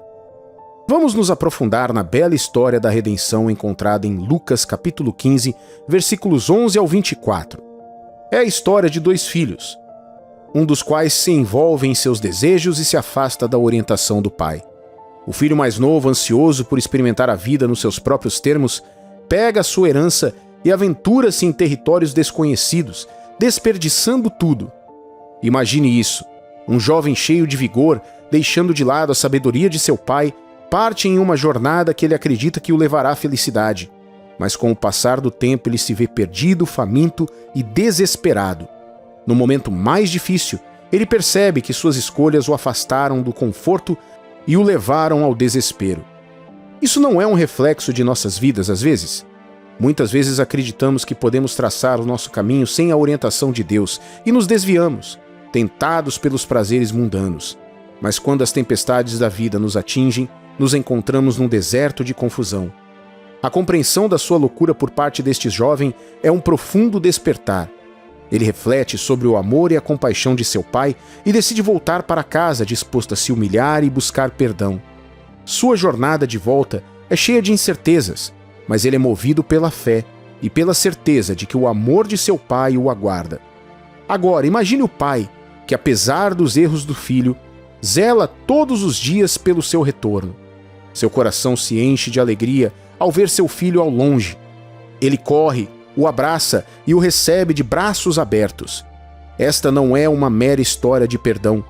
S2: Vamos nos aprofundar na bela história da redenção encontrada em Lucas capítulo 15, versículos 11 ao 24. É a história de dois filhos, um dos quais se envolve em seus desejos e se afasta da orientação do pai. O filho mais novo, ansioso por experimentar a vida nos seus próprios termos, pega a sua herança e aventura-se em territórios desconhecidos, desperdiçando tudo. Imagine isso, um jovem cheio de vigor, deixando de lado a sabedoria de seu pai, parte em uma jornada que ele acredita que o levará à felicidade. Mas com o passar do tempo ele se vê perdido, faminto e desesperado. No momento mais difícil, ele percebe que suas escolhas o afastaram do conforto e o levaram ao desespero. Isso não é um reflexo de nossas vidas, às vezes? Muitas vezes acreditamos que podemos traçar o nosso caminho sem a orientação de Deus e nos desviamos, tentados pelos prazeres mundanos. Mas quando as tempestades da vida nos atingem, nos encontramos num deserto de confusão. A compreensão da sua loucura por parte deste jovem é um profundo despertar. Ele reflete sobre o amor e a compaixão de seu pai e decide voltar para casa disposto a se humilhar e buscar perdão. Sua jornada de volta é cheia de incertezas, mas ele é movido pela fé e pela certeza de que o amor de seu pai o aguarda. Agora, imagine o pai que, apesar dos erros do filho, zela todos os dias pelo seu retorno. Seu coração se enche de alegria ao ver seu filho ao longe. Ele corre, o abraça e o recebe de braços abertos. Esta não é uma mera história de perdão,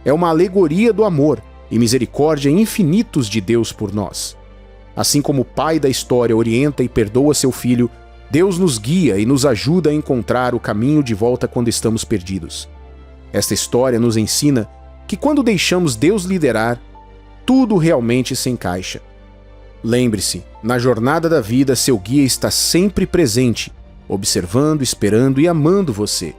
S2: é uma alegoria do amor e misericórdia infinitos de Deus por nós. Assim como o pai da história orienta e perdoa seu filho, Deus nos guia e nos ajuda a encontrar o caminho de volta quando estamos perdidos. Esta história nos ensina que quando deixamos Deus liderar, tudo realmente se encaixa. Lembre-se, na jornada da vida, seu guia está sempre presente, observando, esperando e amando você.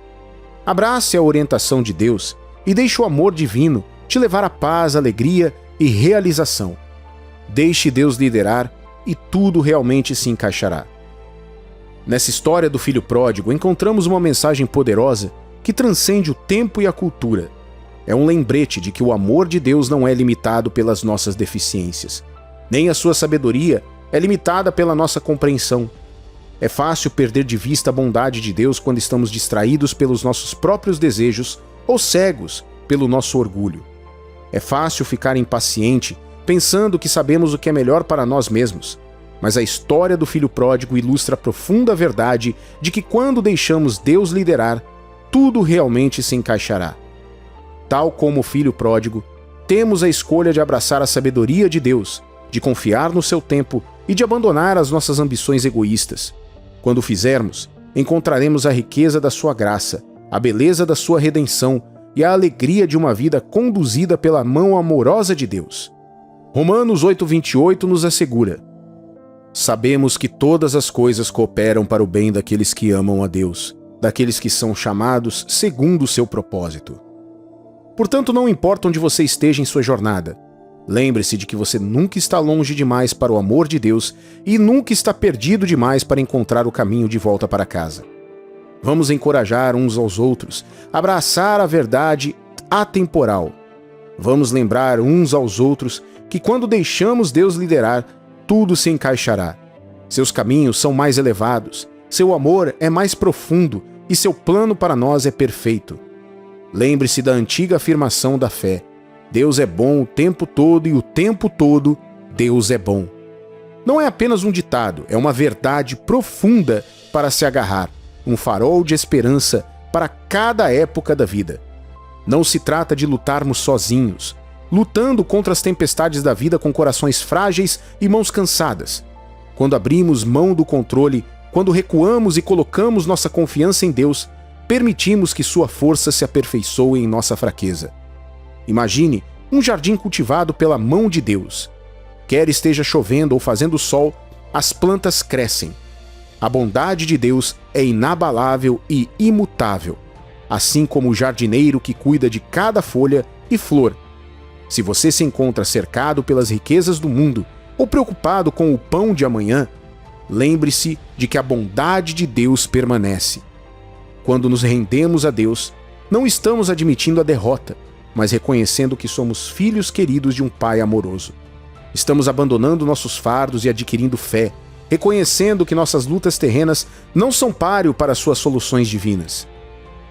S2: Abrace a orientação de Deus e deixe o amor divino te levar à paz, alegria e realização. Deixe Deus liderar e tudo realmente se encaixará. Nessa história do filho pródigo, encontramos uma mensagem poderosa que transcende o tempo e a cultura. É um lembrete de que o amor de Deus não é limitado pelas nossas deficiências. Nem a sua sabedoria é limitada pela nossa compreensão. É fácil perder de vista a bondade de Deus quando estamos distraídos pelos nossos próprios desejos ou cegos pelo nosso orgulho. É fácil ficar impaciente pensando que sabemos o que é melhor para nós mesmos. Mas a história do filho pródigo ilustra a profunda verdade de que quando deixamos Deus liderar, tudo realmente se encaixará. Tal como o filho pródigo, temos a escolha de abraçar a sabedoria de Deus, de confiar no seu tempo e de abandonar as nossas ambições egoístas. Quando o fizermos, encontraremos a riqueza da sua graça, a beleza da sua redenção e a alegria de uma vida conduzida pela mão amorosa de Deus. Romanos 8:28 nos assegura: sabemos que todas as coisas cooperam para o bem daqueles que amam a Deus, daqueles que são chamados segundo o seu propósito. Portanto, não importa onde você esteja em sua jornada, lembre-se de que você nunca está longe demais para o amor de Deus e nunca está perdido demais para encontrar o caminho de volta para casa. Vamos encorajar uns aos outros, abraçar a verdade atemporal. Vamos lembrar uns aos outros que quando deixamos Deus liderar, tudo se encaixará. Seus caminhos são mais elevados, seu amor é mais profundo e seu plano para nós é perfeito. Lembre-se da antiga afirmação da fé: Deus é bom o tempo todo e o tempo todo Deus é bom. Não é apenas um ditado, é uma verdade profunda para se agarrar, um farol de esperança para cada época da vida. Não se trata de lutarmos sozinhos, lutando contra as tempestades da vida com corações frágeis e mãos cansadas. Quando abrimos mão do controle, quando recuamos e colocamos nossa confiança em Deus, permitimos que sua força se aperfeiçoe em nossa fraqueza. Imagine um jardim cultivado pela mão de Deus. Quer esteja chovendo ou fazendo sol, as plantas crescem. A bondade de Deus é inabalável e imutável, assim como o jardineiro que cuida de cada folha e flor. Se você se encontra cercado pelas riquezas do mundo ou preocupado com o pão de amanhã, lembre-se de que a bondade de Deus permanece. Quando nos rendemos a Deus, não estamos admitindo a derrota, mas reconhecendo que somos filhos queridos de um Pai amoroso. Estamos abandonando nossos fardos e adquirindo fé, reconhecendo que nossas lutas terrenas não são páreo para suas soluções divinas.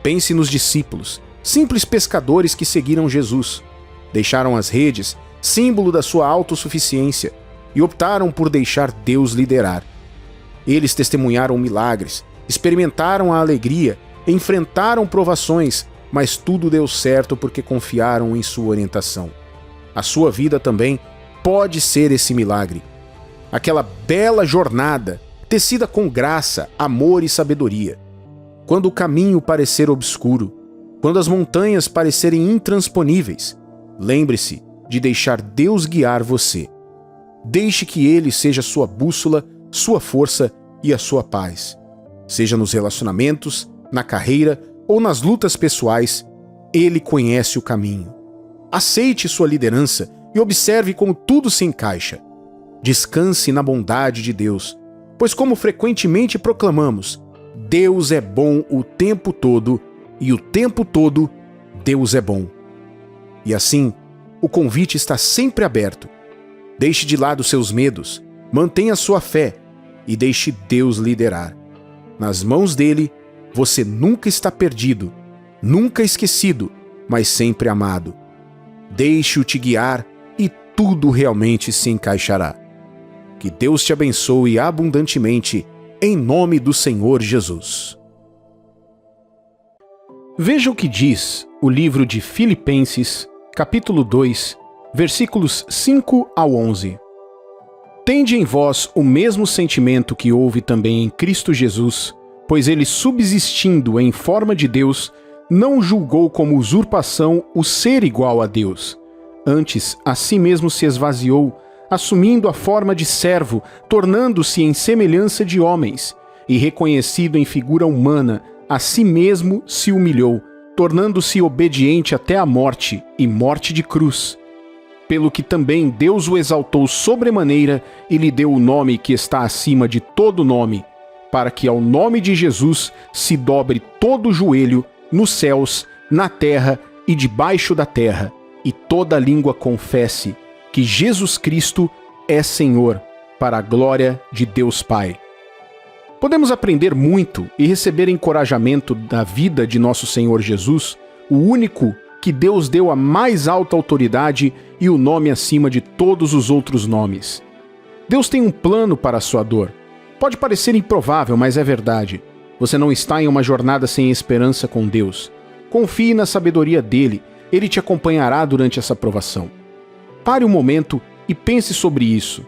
S2: Pense nos discípulos, simples pescadores que seguiram Jesus. Deixaram as redes, símbolo da sua autossuficiência, e optaram por deixar Deus liderar. Eles testemunharam milagres, experimentaram a alegria, enfrentaram provações, mas tudo deu certo porque confiaram em sua orientação. A sua vida também pode ser esse milagre. Aquela bela jornada, tecida com graça, amor e sabedoria. Quando o caminho parecer obscuro, quando as montanhas parecerem intransponíveis, lembre-se de deixar Deus guiar você. Deixe que Ele seja sua bússola, sua força e a sua paz. Seja nos relacionamentos, na carreira ou nas lutas pessoais, Ele conhece o caminho. Aceite sua liderança e observe como tudo se encaixa. Descanse na bondade de Deus, pois como frequentemente proclamamos, Deus é bom o tempo todo e o tempo todo Deus é bom. E assim, o convite está sempre aberto. Deixe de lado seus medos, mantenha sua fé e deixe Deus liderar. Nas mãos dele, você nunca está perdido, nunca esquecido, mas sempre amado. Deixe-o te guiar e tudo realmente se encaixará. Que Deus te abençoe abundantemente, em nome do Senhor Jesus. Veja o que diz o livro de Filipenses, capítulo 2, versículos 5 ao 11. Tende em vós o mesmo sentimento que houve também em Cristo Jesus, pois ele, subsistindo em forma de Deus, não julgou como usurpação o ser igual a Deus. Antes, a si mesmo se esvaziou, assumindo a forma de servo, tornando-se em semelhança de homens, e reconhecido em figura humana, a si mesmo se humilhou, tornando-se obediente até a morte, e morte de cruz. Pelo que também Deus o exaltou sobremaneira e lhe deu o nome que está acima de todo nome, para que ao nome de Jesus se dobre todo o joelho, nos céus, na terra e debaixo da terra, e toda língua confesse que Jesus Cristo é Senhor, para a glória de Deus Pai. Podemos aprender muito e receber encorajamento da vida de nosso Senhor Jesus, o único que Deus deu a mais alta autoridade e o nome acima de todos os outros nomes. Deus tem um plano para a sua dor. Pode parecer improvável, mas é verdade. Você não está em uma jornada sem esperança com Deus. Confie na sabedoria dele, ele te acompanhará durante essa provação. Pare um momento e pense sobre isso.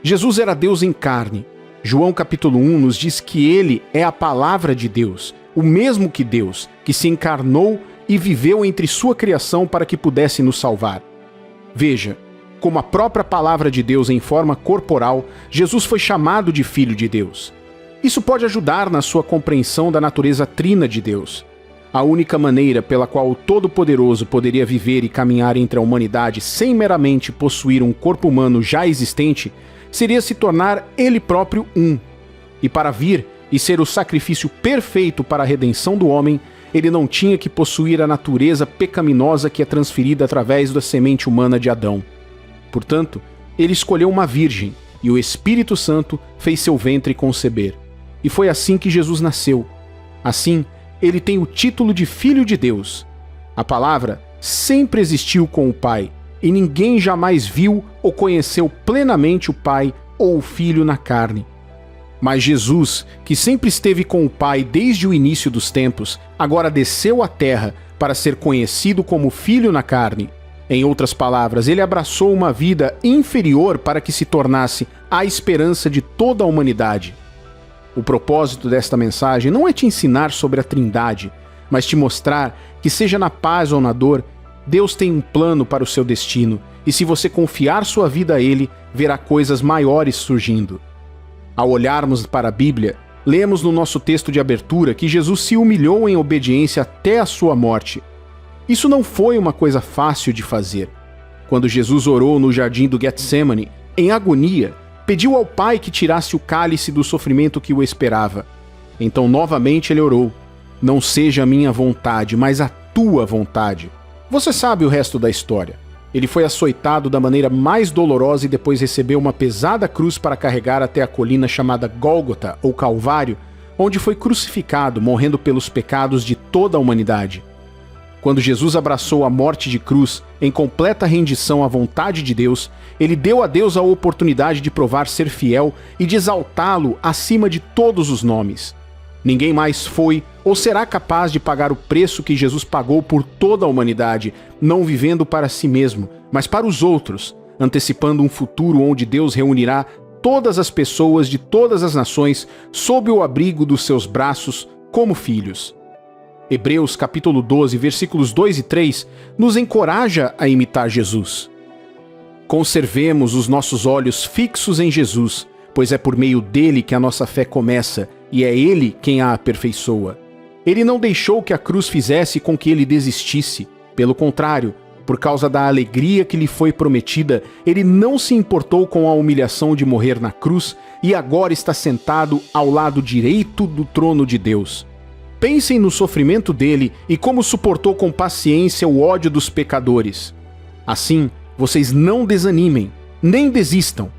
S2: Jesus era Deus em carne. João capítulo 1 nos diz que ele é a palavra de Deus, o mesmo que Deus, que se encarnou e viveu entre sua criação para que pudesse nos salvar. Veja, como a própria palavra de Deus em forma corporal, Jesus foi chamado de Filho de Deus. Isso pode ajudar na sua compreensão da natureza trina de Deus. A única maneira pela qual o Todo-Poderoso poderia viver e caminhar entre a humanidade sem meramente possuir um corpo humano já existente seria se tornar ele próprio um. E para vir e ser o sacrifício perfeito para a redenção do homem, ele não tinha que possuir a natureza pecaminosa que é transferida através da semente humana de Adão. Portanto, ele escolheu uma virgem, e o Espírito Santo fez seu ventre conceber. E foi assim que Jesus nasceu. Assim, ele tem o título de Filho de Deus. A palavra sempre existiu com o Pai, e ninguém jamais viu ou conheceu plenamente o Pai ou o Filho na carne. Mas Jesus, que sempre esteve com o Pai desde o início dos tempos, agora desceu à terra para ser conhecido como Filho na carne. Em outras palavras, ele abraçou uma vida inferior para que se tornasse a esperança de toda a humanidade. O propósito desta mensagem não é te ensinar sobre a Trindade, mas te mostrar que, seja na paz ou na dor, Deus tem um plano para o seu destino, e se você confiar sua vida a Ele, verá coisas maiores surgindo. Ao olharmos para a Bíblia, lemos no nosso texto de abertura que Jesus se humilhou em obediência até a sua morte. Isso não foi uma coisa fácil de fazer. Quando Jesus orou no jardim do Getsêmani, em agonia, pediu ao Pai que tirasse o cálice do sofrimento que o esperava. Então novamente ele orou: não seja a minha vontade, mas a tua vontade. Você sabe o resto da história. Ele foi açoitado da maneira mais dolorosa e depois recebeu uma pesada cruz para carregar até a colina chamada Gólgota, ou Calvário, onde foi crucificado, morrendo pelos pecados de toda a humanidade. Quando Jesus abraçou a morte de cruz, em completa rendição à vontade de Deus, ele deu a Deus a oportunidade de provar ser fiel e de exaltá-lo acima de todos os nomes. Ninguém mais foi ou será capaz de pagar o preço que Jesus pagou por toda a humanidade, não vivendo para si mesmo, mas para os outros, antecipando um futuro onde Deus reunirá todas as pessoas de todas as nações sob o abrigo dos seus braços como filhos. Hebreus capítulo 12, versículos 2 e 3, nos encoraja a imitar Jesus. Conservemos os nossos olhos fixos em Jesus, pois é por meio dele que a nossa fé começa, e é ele quem a aperfeiçoa. Ele não deixou que a cruz fizesse com que ele desistisse. Pelo contrário, por causa da alegria que lhe foi prometida, ele não se importou com a humilhação de morrer na cruz e agora está sentado ao lado direito do trono de Deus. Pensem no sofrimento dele e como suportou com paciência o ódio dos pecadores. Assim, vocês não desanimem, nem desistam.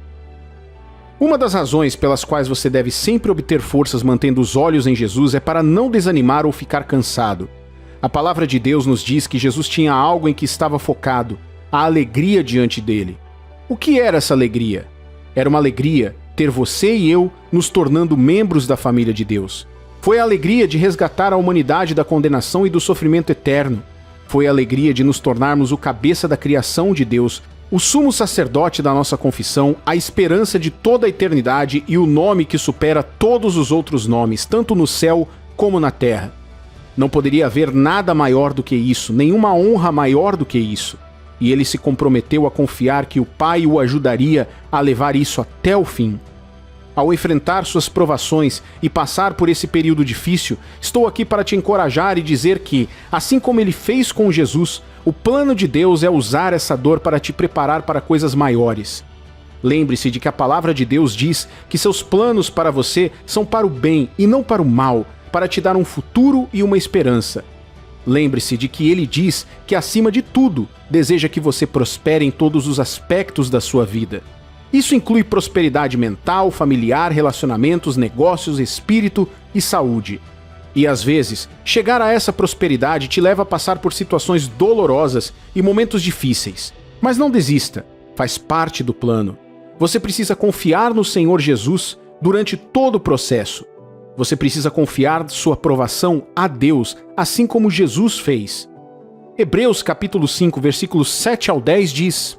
S2: Uma das razões pelas quais você deve sempre obter forças mantendo os olhos em Jesus é para não desanimar ou ficar cansado. A palavra de Deus nos diz que Jesus tinha algo em que estava focado, a alegria diante dele. O que era essa alegria? Era uma alegria ter você e eu nos tornando membros da família de Deus. Foi a alegria de resgatar a humanidade da condenação e do sofrimento eterno. Foi a alegria de nos tornarmos o cabeça da criação de Deus, o sumo sacerdote da nossa confissão, a esperança de toda a eternidade e o nome que supera todos os outros nomes, tanto no céu como na terra. Não poderia haver nada maior do que isso, nenhuma honra maior do que isso. E ele se comprometeu a confiar que o Pai o ajudaria a levar isso até o fim. Ao enfrentar suas provações e passar por esse período difícil, estou aqui para te encorajar e dizer que, assim como ele fez com Jesus, o plano de Deus é usar essa dor para te preparar para coisas maiores. Lembre-se de que a palavra de Deus diz que seus planos para você são para o bem e não para o mal, para te dar um futuro e uma esperança. Lembre-se de que ele diz que, acima de tudo, deseja que você prospere em todos os aspectos da sua vida. Isso inclui prosperidade mental, familiar, relacionamentos, negócios, espírito e saúde. E às vezes, chegar a essa prosperidade te leva a passar por situações dolorosas e momentos difíceis. Mas não desista, faz parte do plano. Você precisa confiar no Senhor Jesus durante todo o processo. Você precisa confiar sua provação a Deus, assim como Jesus fez. Hebreus capítulo 5, versículos 7 ao 10 diz: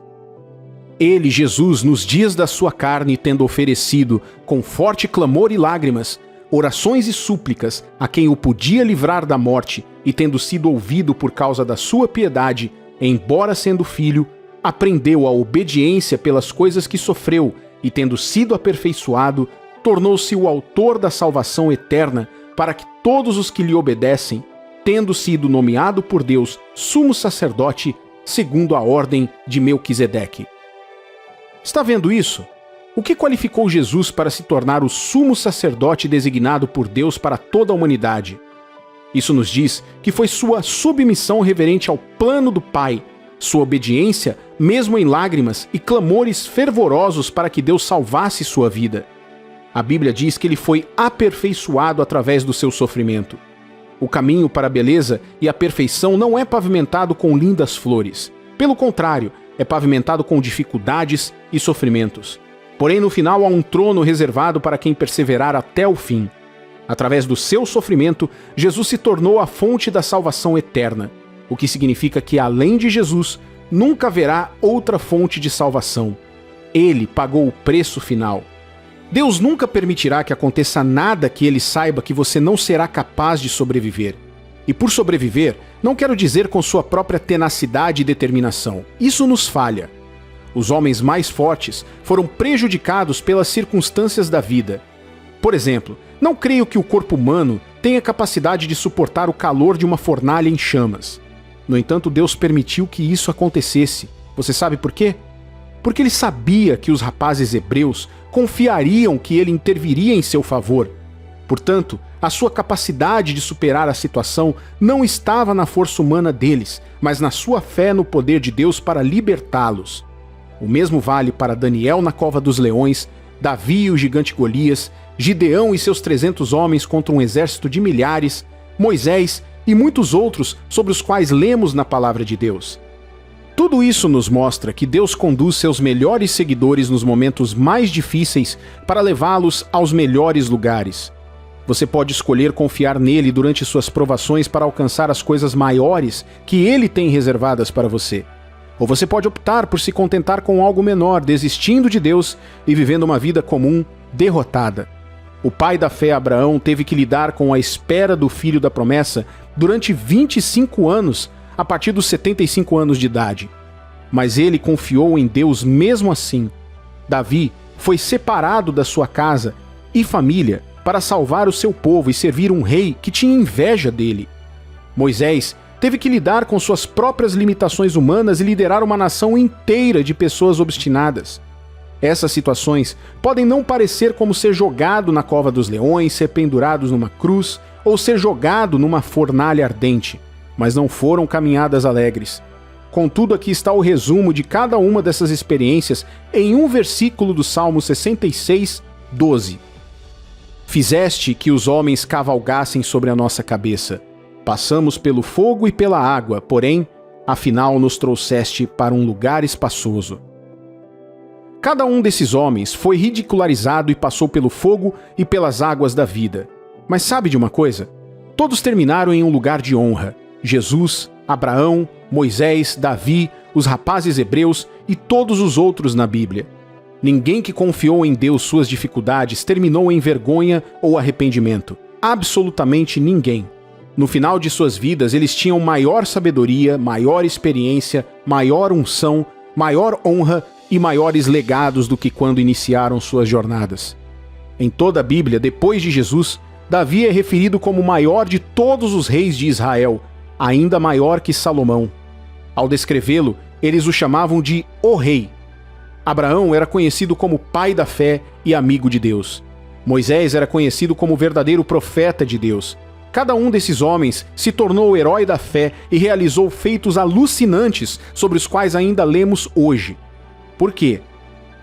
S2: Ele, Jesus, nos dias da sua carne, tendo oferecido, com forte clamor e lágrimas, orações e súplicas a quem o podia livrar da morte, e tendo sido ouvido por causa da sua piedade, embora sendo filho, aprendeu a obediência pelas coisas que sofreu e, tendo sido aperfeiçoado, tornou-se o autor da salvação eterna para que todos os que lhe obedecem, tendo sido nomeado por Deus sumo sacerdote segundo a ordem de Melquisedeque. Está vendo isso? O que qualificou Jesus para se tornar o sumo sacerdote designado por Deus para toda a humanidade? Isso nos diz que foi sua submissão reverente ao plano do Pai, sua obediência, mesmo em lágrimas e clamores fervorosos para que Deus salvasse sua vida. A Bíblia diz que ele foi aperfeiçoado através do seu sofrimento. O caminho para a beleza e a perfeição não é pavimentado com lindas flores. Pelo contrário, é pavimentado com dificuldades e sofrimentos. Porém, no final há um trono reservado para quem perseverar até o fim. Através do seu sofrimento, Jesus se tornou a fonte da salvação eterna, o que significa que, além de Jesus, nunca haverá outra fonte de salvação. Ele pagou o preço final. Deus nunca permitirá que aconteça nada que ele saiba que você não será capaz de sobreviver. E por sobreviver, não quero dizer com sua própria tenacidade e determinação. Isso nos falha. Os homens mais fortes foram prejudicados pelas circunstâncias da vida. Por exemplo, não creio que o corpo humano tenha capacidade de suportar o calor de uma fornalha em chamas. No entanto, Deus permitiu que isso acontecesse. Você sabe por quê? Porque ele sabia que os rapazes hebreus confiariam que ele interviria em seu favor. Portanto, a sua capacidade de superar a situação não estava na força humana deles, mas na sua fé no poder de Deus para libertá-los. O mesmo vale para Daniel na cova dos leões, Davi e o gigante Golias, Gideão e seus 300 homens contra um exército de milhares, Moisés e muitos outros sobre os quais lemos na palavra de Deus. Tudo isso nos mostra que Deus conduz seus melhores seguidores nos momentos mais difíceis para levá-los aos melhores lugares. Você pode escolher confiar nele durante suas provações para alcançar as coisas maiores que ele tem reservadas para você. Ou você pode optar por se contentar com algo menor, desistindo de Deus e vivendo uma vida comum, derrotada. O pai da fé, Abraão, teve que lidar com a espera do filho da promessa durante 25 anos, a partir dos 75 anos de idade. Mas ele confiou em Deus mesmo assim. Davi foi separado da sua casa e família para salvar o seu povo e servir um rei que tinha inveja dele. Moisés teve que lidar com suas próprias limitações humanas e liderar uma nação inteira de pessoas obstinadas. Essas situações podem não parecer como ser jogado na cova dos leões, ser pendurados numa cruz ou ser jogado numa fornalha ardente, mas não foram caminhadas alegres. Contudo, aqui está o resumo de cada uma dessas experiências em um versículo do Salmo 66, 12. Fizeste que os homens cavalgassem sobre a nossa cabeça. Passamos pelo fogo e pela água, porém, afinal nos trouxeste para um lugar espaçoso. Cada um desses homens foi ridicularizado e passou pelo fogo e pelas águas da vida. Mas sabe de uma coisa? Todos terminaram em um lugar de honra. Jesus, Abraão, Moisés, Davi, os rapazes hebreus e todos os outros na Bíblia. Ninguém que confiou em Deus suas dificuldades terminou em vergonha ou arrependimento. Absolutamente ninguém. No final de suas vidas, eles tinham maior sabedoria, maior experiência, maior unção, maior honra e maiores legados do que quando iniciaram suas jornadas. Em toda a Bíblia, depois de Jesus, Davi é referido como o maior de todos os reis de Israel, ainda maior que Salomão. Ao descrevê-lo, eles o chamavam de O Rei. Abraão era conhecido como pai da fé e amigo de Deus. Moisés era conhecido como verdadeiro profeta de Deus. Cada um desses homens se tornou o herói da fé e realizou feitos alucinantes sobre os quais ainda lemos hoje. Por quê?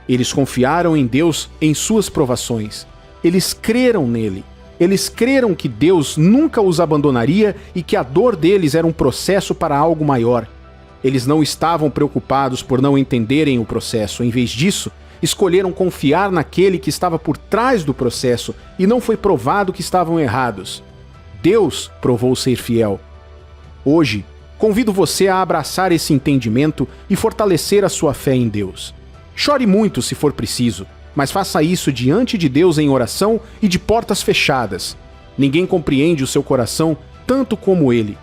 S2: Eles confiaram em Deus em suas provações. Eles creram nele. Eles creram que Deus nunca os abandonaria e que a dor deles era um processo para algo maior. Eles não estavam preocupados por não entenderem o processo. Em vez disso, escolheram confiar naquele que estava por trás do processo e não foi provado que estavam errados. Deus provou ser fiel. Hoje, convido você a abraçar esse entendimento e fortalecer a sua fé em Deus. Chore muito se for preciso, mas faça isso diante de Deus em oração e de portas fechadas. Ninguém compreende o seu coração tanto como Ele.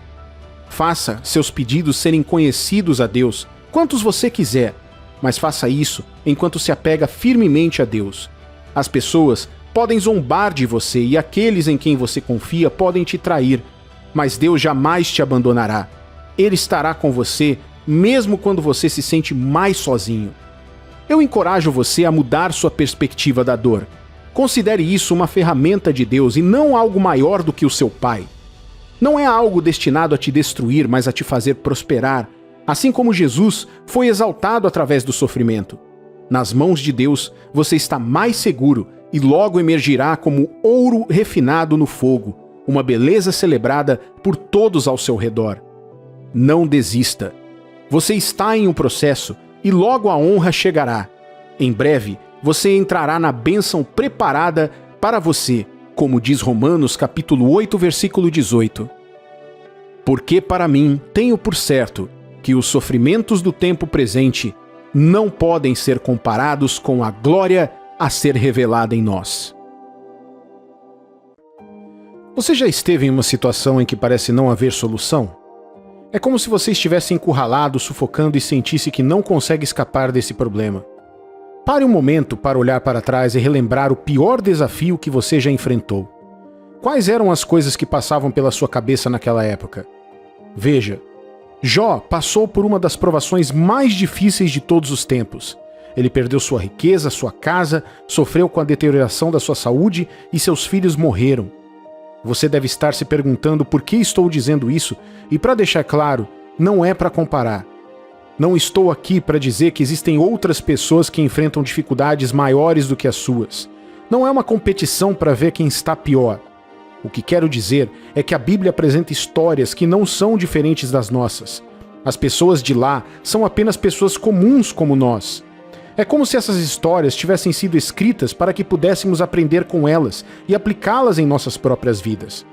S2: Faça seus pedidos serem conhecidos a Deus Quantos você quiser, mas faça isso enquanto se apega firmemente a Deus. As pessoas podem zombar de você e aqueles em quem você confia podem te trair, mas Deus jamais te abandonará. Ele estará com você, mesmo quando você se sente mais sozinho. Eu encorajo você a mudar sua perspectiva da dor. Considere isso uma ferramenta de Deus e não algo maior do que o seu Pai. Não é algo destinado a te destruir, mas a te fazer prosperar, assim como Jesus foi exaltado através do sofrimento. Nas mãos de Deus, você está mais seguro e logo emergirá como ouro refinado no fogo, uma beleza celebrada por todos ao seu redor. Não desista. Você está em um processo e logo a honra chegará. Em breve, você entrará na bênção preparada para você, como diz Romanos capítulo 8, versículo 18. Porque para mim tenho por certo que os sofrimentos do tempo presente não podem ser comparados com a glória a ser revelada em nós. Você já esteve em uma situação em que parece não haver solução? É como se você estivesse encurralado, sufocando e sentisse que não consegue escapar desse problema. Pare um momento para olhar para trás e relembrar o pior desafio que você já enfrentou. Quais eram as coisas que passavam pela sua cabeça naquela época? Veja, Jó passou por uma das provações mais difíceis de todos os tempos. Ele perdeu sua riqueza, sua casa, sofreu com a deterioração da sua saúde e seus filhos morreram. Você deve estar se perguntando por que estou dizendo isso, e para deixar claro, não é para comparar. Não estou aqui para dizer que existem outras pessoas que enfrentam dificuldades maiores do que as suas. Não é uma competição para ver quem está pior. O que quero dizer é que a Bíblia apresenta histórias que não são diferentes das nossas. As pessoas de lá são apenas pessoas comuns como nós. É como se essas histórias tivessem sido escritas para que pudéssemos aprender com elas e aplicá-las em nossas próprias vidas.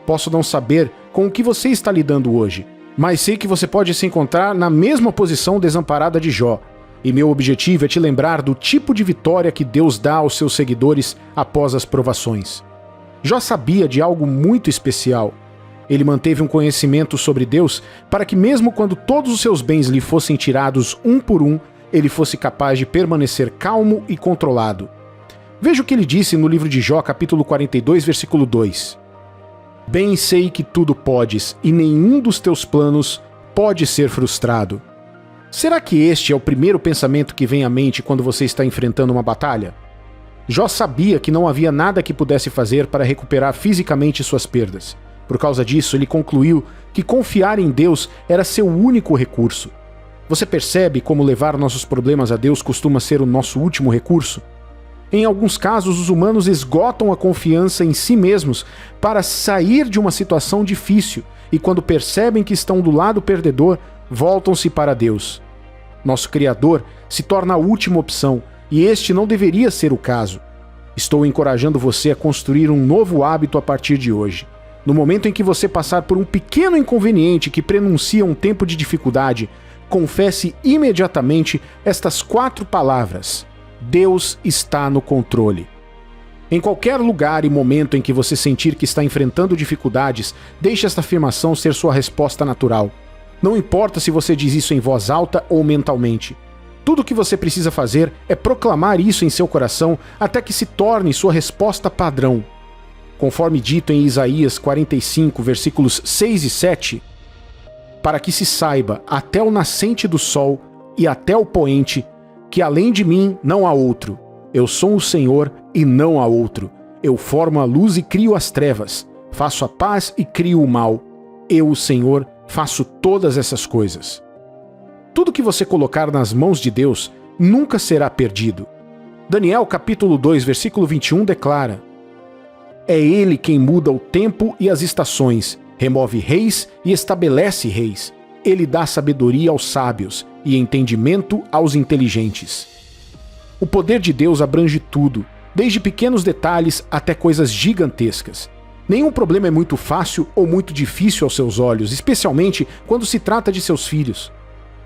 S2: Posso não saber com o que você está lidando hoje, mas sei que você pode se encontrar na mesma posição desamparada de Jó. E meu objetivo é te lembrar do tipo de vitória que Deus dá aos seus seguidores após as provações. Jó sabia de algo muito especial. Ele manteve um conhecimento sobre Deus para que mesmo quando todos os seus bens lhe fossem tirados um por um, ele fosse capaz de permanecer calmo e controlado. Veja o que ele disse no livro de Jó, capítulo 42, versículo 2. Bem sei que tudo podes, e nenhum dos teus planos pode ser frustrado. Será que este é o primeiro pensamento que vem à mente quando você está enfrentando uma batalha? Jó sabia que não havia nada que pudesse fazer para recuperar fisicamente suas perdas. Por causa disso, ele concluiu que confiar em Deus era seu único recurso. Você percebe como levar nossos problemas a Deus costuma ser o nosso último recurso? Em alguns casos, os humanos esgotam a confiança em si mesmos para sair de uma situação difícil e, quando percebem que estão do lado perdedor, voltam-se para Deus. Nosso Criador se torna a última opção e este não deveria ser o caso. Estou encorajando você a construir um novo hábito a partir de hoje. No momento em que você passar por um pequeno inconveniente que prenuncia um tempo de dificuldade, confesse imediatamente estas 4 palavras: Deus está no controle. Em qualquer lugar e momento em que você sentir que está enfrentando dificuldades, deixe esta afirmação ser sua resposta natural. Não importa se você diz isso em voz alta ou mentalmente. Tudo o que você precisa fazer é proclamar isso em seu coração até que se torne sua resposta padrão. Conforme dito em Isaías 45, versículos 6 e 7, para que se saiba até o nascente do sol e até o poente, que além de mim não há outro. Eu sou o Senhor e não há outro. Eu formo a luz e crio as trevas. Faço a paz e crio o mal. Eu, o Senhor, faço todas essas coisas. Tudo que você colocar nas mãos de Deus nunca será perdido. Daniel capítulo 2, versículo 21 declara: É Ele quem muda o tempo e as estações, remove reis e estabelece reis. Ele dá sabedoria aos sábios e entendimento aos inteligentes. O poder de Deus abrange tudo, desde pequenos detalhes até coisas gigantescas. Nenhum problema é muito fácil ou muito difícil aos seus olhos, especialmente quando se trata de seus filhos.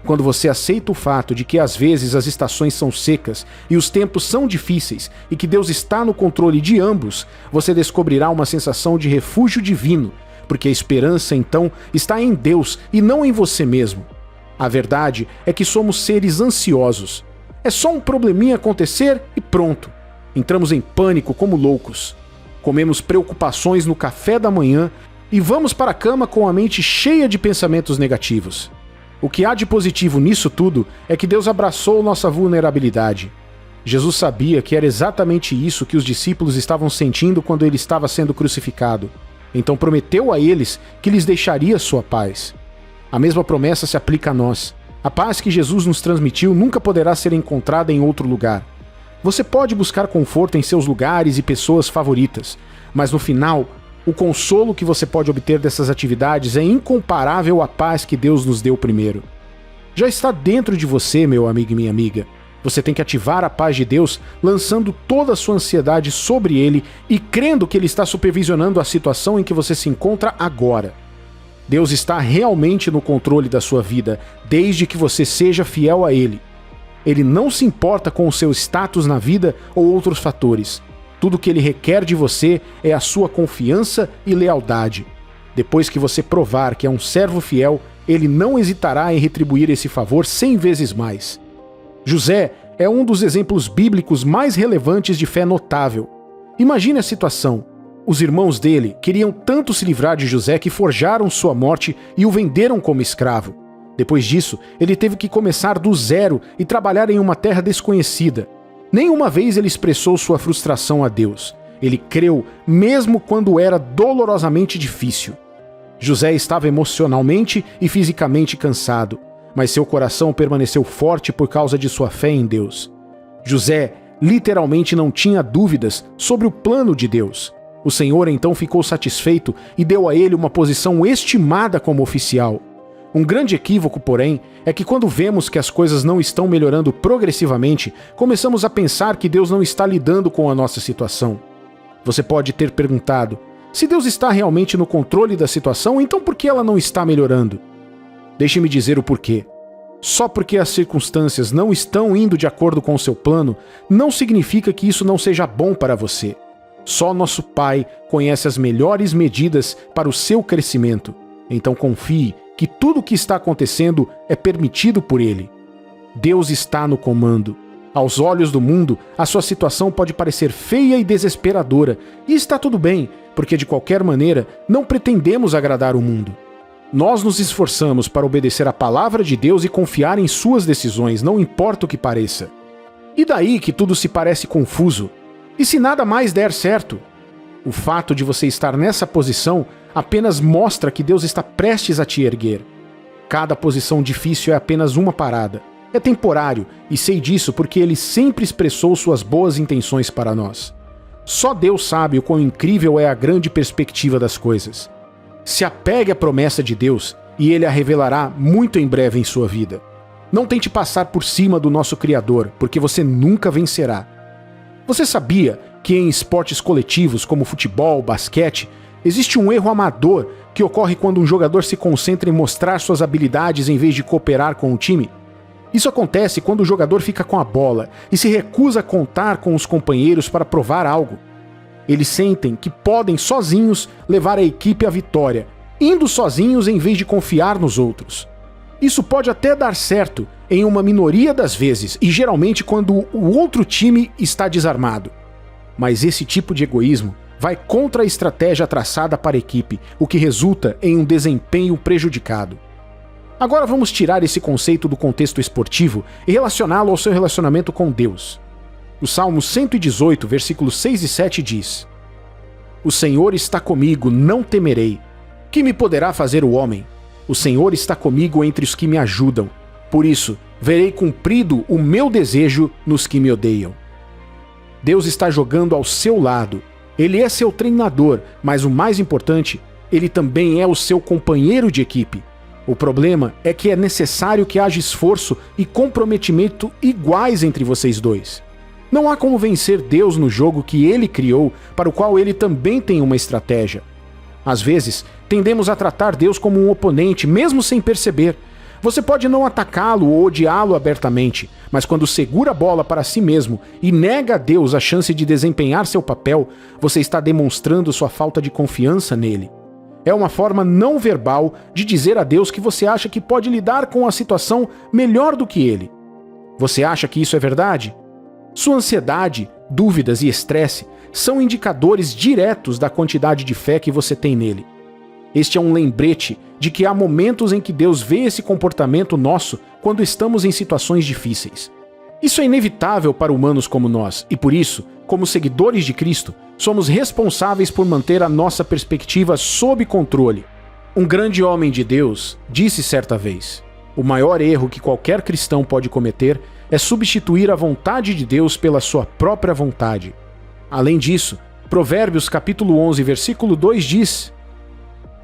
S2: Quando você aceita o fato de que às vezes as estações são secas e os tempos são difíceis e que Deus está no controle de ambos, você descobrirá uma sensação de refúgio divino, porque a esperança então está em Deus e não em você mesmo. A verdade é que somos seres ansiosos. É só um probleminha acontecer e pronto. Entramos em pânico como loucos. Comemos preocupações no café da manhã e vamos para a cama com a mente cheia de pensamentos negativos. O que há de positivo nisso tudo é que Deus abraçou nossa vulnerabilidade. Jesus sabia que era exatamente isso que os discípulos estavam sentindo quando ele estava sendo crucificado. Então prometeu a eles que lhes deixaria sua paz. A mesma promessa se aplica a nós. A paz que Jesus nos transmitiu nunca poderá ser encontrada em outro lugar. Você pode buscar conforto em seus lugares e pessoas favoritas, mas no final, o consolo que você pode obter dessas atividades é incomparável à paz que Deus nos deu primeiro. Já está dentro de você, meu amigo e minha amiga. Você tem que ativar a paz de Deus, lançando toda a sua ansiedade sobre Ele e crendo que Ele está supervisionando a situação em que você se encontra agora. Deus está realmente no controle da sua vida, desde que você seja fiel a Ele. Ele não se importa com o seu status na vida ou outros fatores. Tudo que Ele requer de você é a sua confiança e lealdade. Depois que você provar que é um servo fiel, Ele não hesitará em retribuir esse favor 100 vezes mais. José é um dos exemplos bíblicos mais relevantes de fé notável. Imagine a situação. Os irmãos dele queriam tanto se livrar de José que forjaram sua morte e o venderam como escravo. Depois disso, ele teve que começar do zero e trabalhar em uma terra desconhecida. Nenhuma vez ele expressou sua frustração a Deus. Ele creu mesmo quando era dolorosamente difícil. José estava emocionalmente e fisicamente cansado, mas seu coração permaneceu forte por causa de sua fé em Deus. José literalmente não tinha dúvidas sobre o plano de Deus. O Senhor então ficou satisfeito e deu a ele uma posição estimada como oficial. Um grande equívoco, porém, é que quando vemos que as coisas não estão melhorando progressivamente, começamos a pensar que Deus não está lidando com a nossa situação. Você pode ter perguntado: se Deus está realmente no controle da situação, então por que ela não está melhorando? Deixe-me dizer o porquê. Só porque as circunstâncias não estão indo de acordo com o seu plano, não significa que isso não seja bom para você. Só nosso Pai conhece as melhores medidas para o seu crescimento. Então confie que tudo o que está acontecendo é permitido por Ele. Deus está no comando. Aos olhos do mundo, a sua situação pode parecer feia e desesperadora, e está tudo bem, porque de qualquer maneira não pretendemos agradar o mundo. Nós nos esforçamos para obedecer à palavra de Deus e confiar em suas decisões, não importa o que pareça. E daí que tudo se parece confuso? E se nada mais der certo? O fato de você estar nessa posição apenas mostra que Deus está prestes a te erguer. Cada posição difícil é apenas uma parada. É temporário, e sei disso porque Ele sempre expressou suas boas intenções para nós. Só Deus sabe o quão incrível é a grande perspectiva das coisas. Se apegue à promessa de Deus e Ele a revelará muito em breve em sua vida. Não tente passar por cima do nosso Criador, porque você nunca vencerá. Você sabia que em esportes coletivos como futebol, basquete, existe um erro amador que ocorre quando um jogador se concentra em mostrar suas habilidades em vez de cooperar com o time? Isso acontece quando o jogador fica com a bola e se recusa a contar com os companheiros para provar algo. Eles sentem que podem sozinhos levar a equipe à vitória, indo sozinhos em vez de confiar nos outros. Isso pode até dar certo em uma minoria das vezes e geralmente quando o outro time está desarmado. Mas esse tipo de egoísmo vai contra a estratégia traçada para a equipe, o que resulta em um desempenho prejudicado. Agora vamos tirar esse conceito do contexto esportivo e relacioná-lo ao seu relacionamento com Deus. O Salmo 118, versículos 6 e 7 diz: O Senhor está comigo, não temerei. Que me poderá fazer o homem? O Senhor está comigo entre os que me ajudam. Por isso, verei cumprido o meu desejo nos que me odeiam. Deus está jogando ao seu lado. Ele é seu treinador, mas o mais importante, ele também é o seu companheiro de equipe. O problema é que é necessário que haja esforço e comprometimento iguais entre vocês dois. Não há como vencer Deus no jogo que Ele criou, para o qual Ele também tem uma estratégia. Às vezes, tendemos a tratar Deus como um oponente, mesmo sem perceber. Você pode não atacá-lo ou odiá-lo abertamente, mas quando segura a bola para si mesmo e nega a Deus a chance de desempenhar seu papel, você está demonstrando sua falta de confiança nele. É uma forma não verbal de dizer a Deus que você acha que pode lidar com a situação melhor do que Ele. Você acha que isso é verdade? Sua ansiedade, dúvidas e estresse são indicadores diretos da quantidade de fé que você tem nele. Este é um lembrete de que há momentos em que Deus vê esse comportamento nosso quando estamos em situações difíceis. Isso é inevitável para humanos como nós, e por isso, como seguidores de Cristo, somos responsáveis por manter a nossa perspectiva sob controle. Um grande homem de Deus disse certa vez: o maior erro que qualquer cristão pode cometer é substituir a vontade de Deus pela sua própria vontade. Além disso, Provérbios capítulo 11, versículo 2 diz: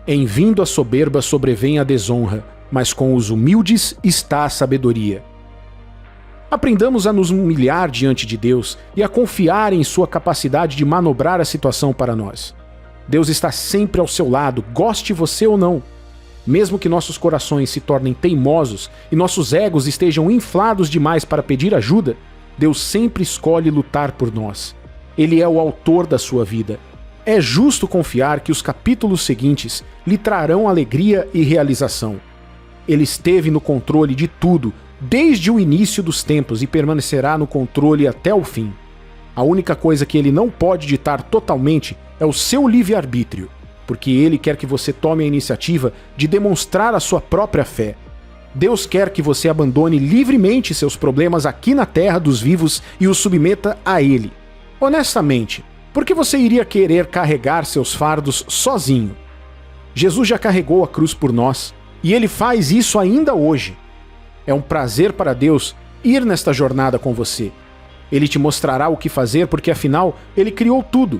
S2: em vindo a soberba sobrevém a desonra, mas com os humildes está a sabedoria. Aprendamos a nos humilhar diante de Deus e a confiar em sua capacidade de manobrar a situação para nós. Deus está sempre ao seu lado, goste você ou não. Mesmo que nossos corações se tornem teimosos e nossos egos estejam inflados demais para pedir ajuda, Deus sempre escolhe lutar por nós. Ele é o autor da sua vida. É justo confiar que os capítulos seguintes lhe trarão alegria e realização. Ele esteve no controle de tudo, desde o início dos tempos, e permanecerá no controle até o fim. A única coisa que ele não pode ditar totalmente é o seu livre-arbítrio, porque ele quer que você tome a iniciativa de demonstrar a sua própria fé. Deus quer que você abandone livremente seus problemas aqui na terra dos vivos e os submeta a ele. Honestamente, por que você iria querer carregar seus fardos sozinho? Jesus já carregou a cruz por nós, e ele faz isso ainda hoje. É um prazer para Deus ir nesta jornada com você. Ele te mostrará o que fazer porque, afinal, ele criou tudo.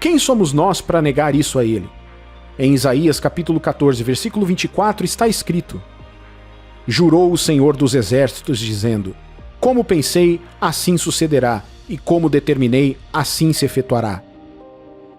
S2: Quem somos nós para negar isso a ele? Em Isaías capítulo 14, versículo 24 está escrito: jurou o Senhor dos Exércitos, dizendo: como pensei, assim sucederá, e como determinei, assim se efetuará.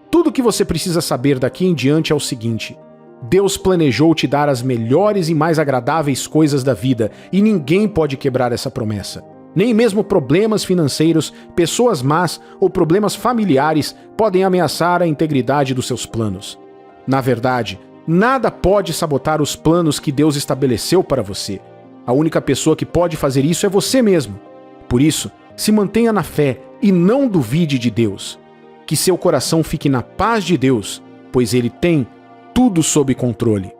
S2: Tudo o que você precisa saber daqui em diante é o seguinte: Deus planejou te dar as melhores e mais agradáveis coisas da vida, e ninguém pode quebrar essa promessa. Nem mesmo problemas financeiros, pessoas más ou problemas familiares podem ameaçar a integridade dos seus planos. Na verdade, nada pode sabotar os planos que Deus estabeleceu para você. A única pessoa que pode fazer isso é você mesmo. Por isso, se mantenha na fé e não duvide de Deus. Que seu coração fique na paz de Deus, pois Ele tem tudo sob controle.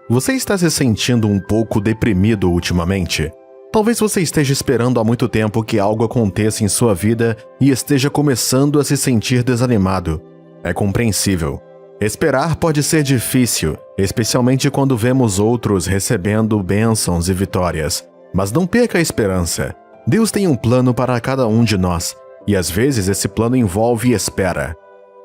S3: Você está se sentindo um pouco deprimido ultimamente? Talvez você esteja esperando há muito tempo que algo aconteça em sua vida e esteja começando a se sentir desanimado. É compreensível. Esperar pode ser difícil, especialmente quando vemos outros recebendo bênçãos e vitórias. Mas não perca a esperança. Deus tem um plano para cada um de nós, e às vezes esse plano envolve espera.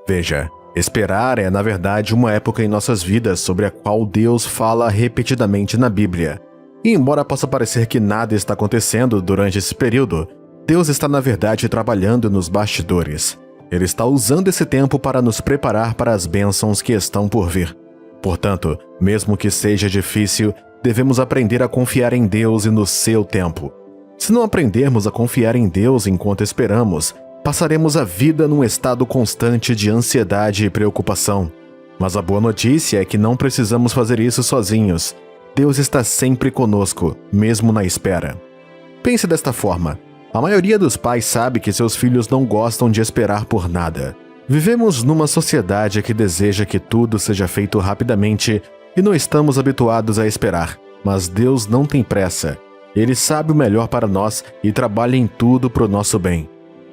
S3: Veja, esperar é na verdade uma época em nossas vidas sobre a qual Deus fala repetidamente na Bíblia. E embora possa parecer que nada está acontecendo durante esse período, Deus está na verdade trabalhando nos bastidores. Ele está usando esse tempo para nos preparar para as bênçãos que estão por vir. Portanto, mesmo que seja difícil, devemos aprender a confiar em Deus e no seu tempo. Se não aprendermos a confiar em Deus enquanto esperamos, passaremos a vida num estado constante de ansiedade e preocupação. Mas a boa notícia é que não precisamos fazer isso sozinhos. Deus está sempre conosco, mesmo na espera. Pense desta forma. A maioria dos pais sabe que seus filhos não gostam de esperar por nada. Vivemos numa sociedade que deseja que tudo seja feito rapidamente e não estamos habituados a esperar. Mas Deus não tem pressa. Ele sabe o melhor para nós e trabalha em tudo para o nosso bem.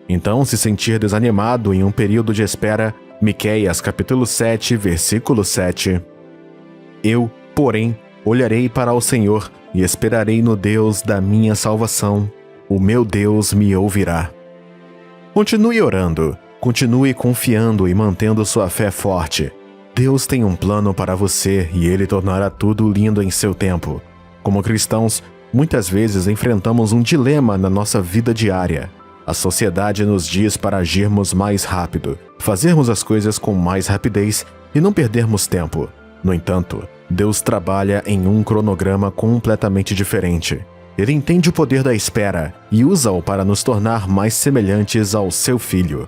S3: Então, se sentir desanimado em um período de espera, Miqueias capítulo 7, versículo 7. Eu, porém, olharei para o Senhor e esperarei no Deus da minha salvação. O meu Deus me ouvirá. Continue orando, continue confiando e mantendo sua fé forte. Deus tem um plano para você e Ele tornará tudo lindo em seu tempo. Como cristãos, muitas vezes enfrentamos um dilema na nossa vida diária. A sociedade nos diz para agirmos mais rápido, fazermos as coisas com mais rapidez e não perdermos tempo. No entanto, Deus trabalha em um cronograma completamente diferente. Ele entende o poder da espera e usa-o para nos tornar mais semelhantes ao seu Filho.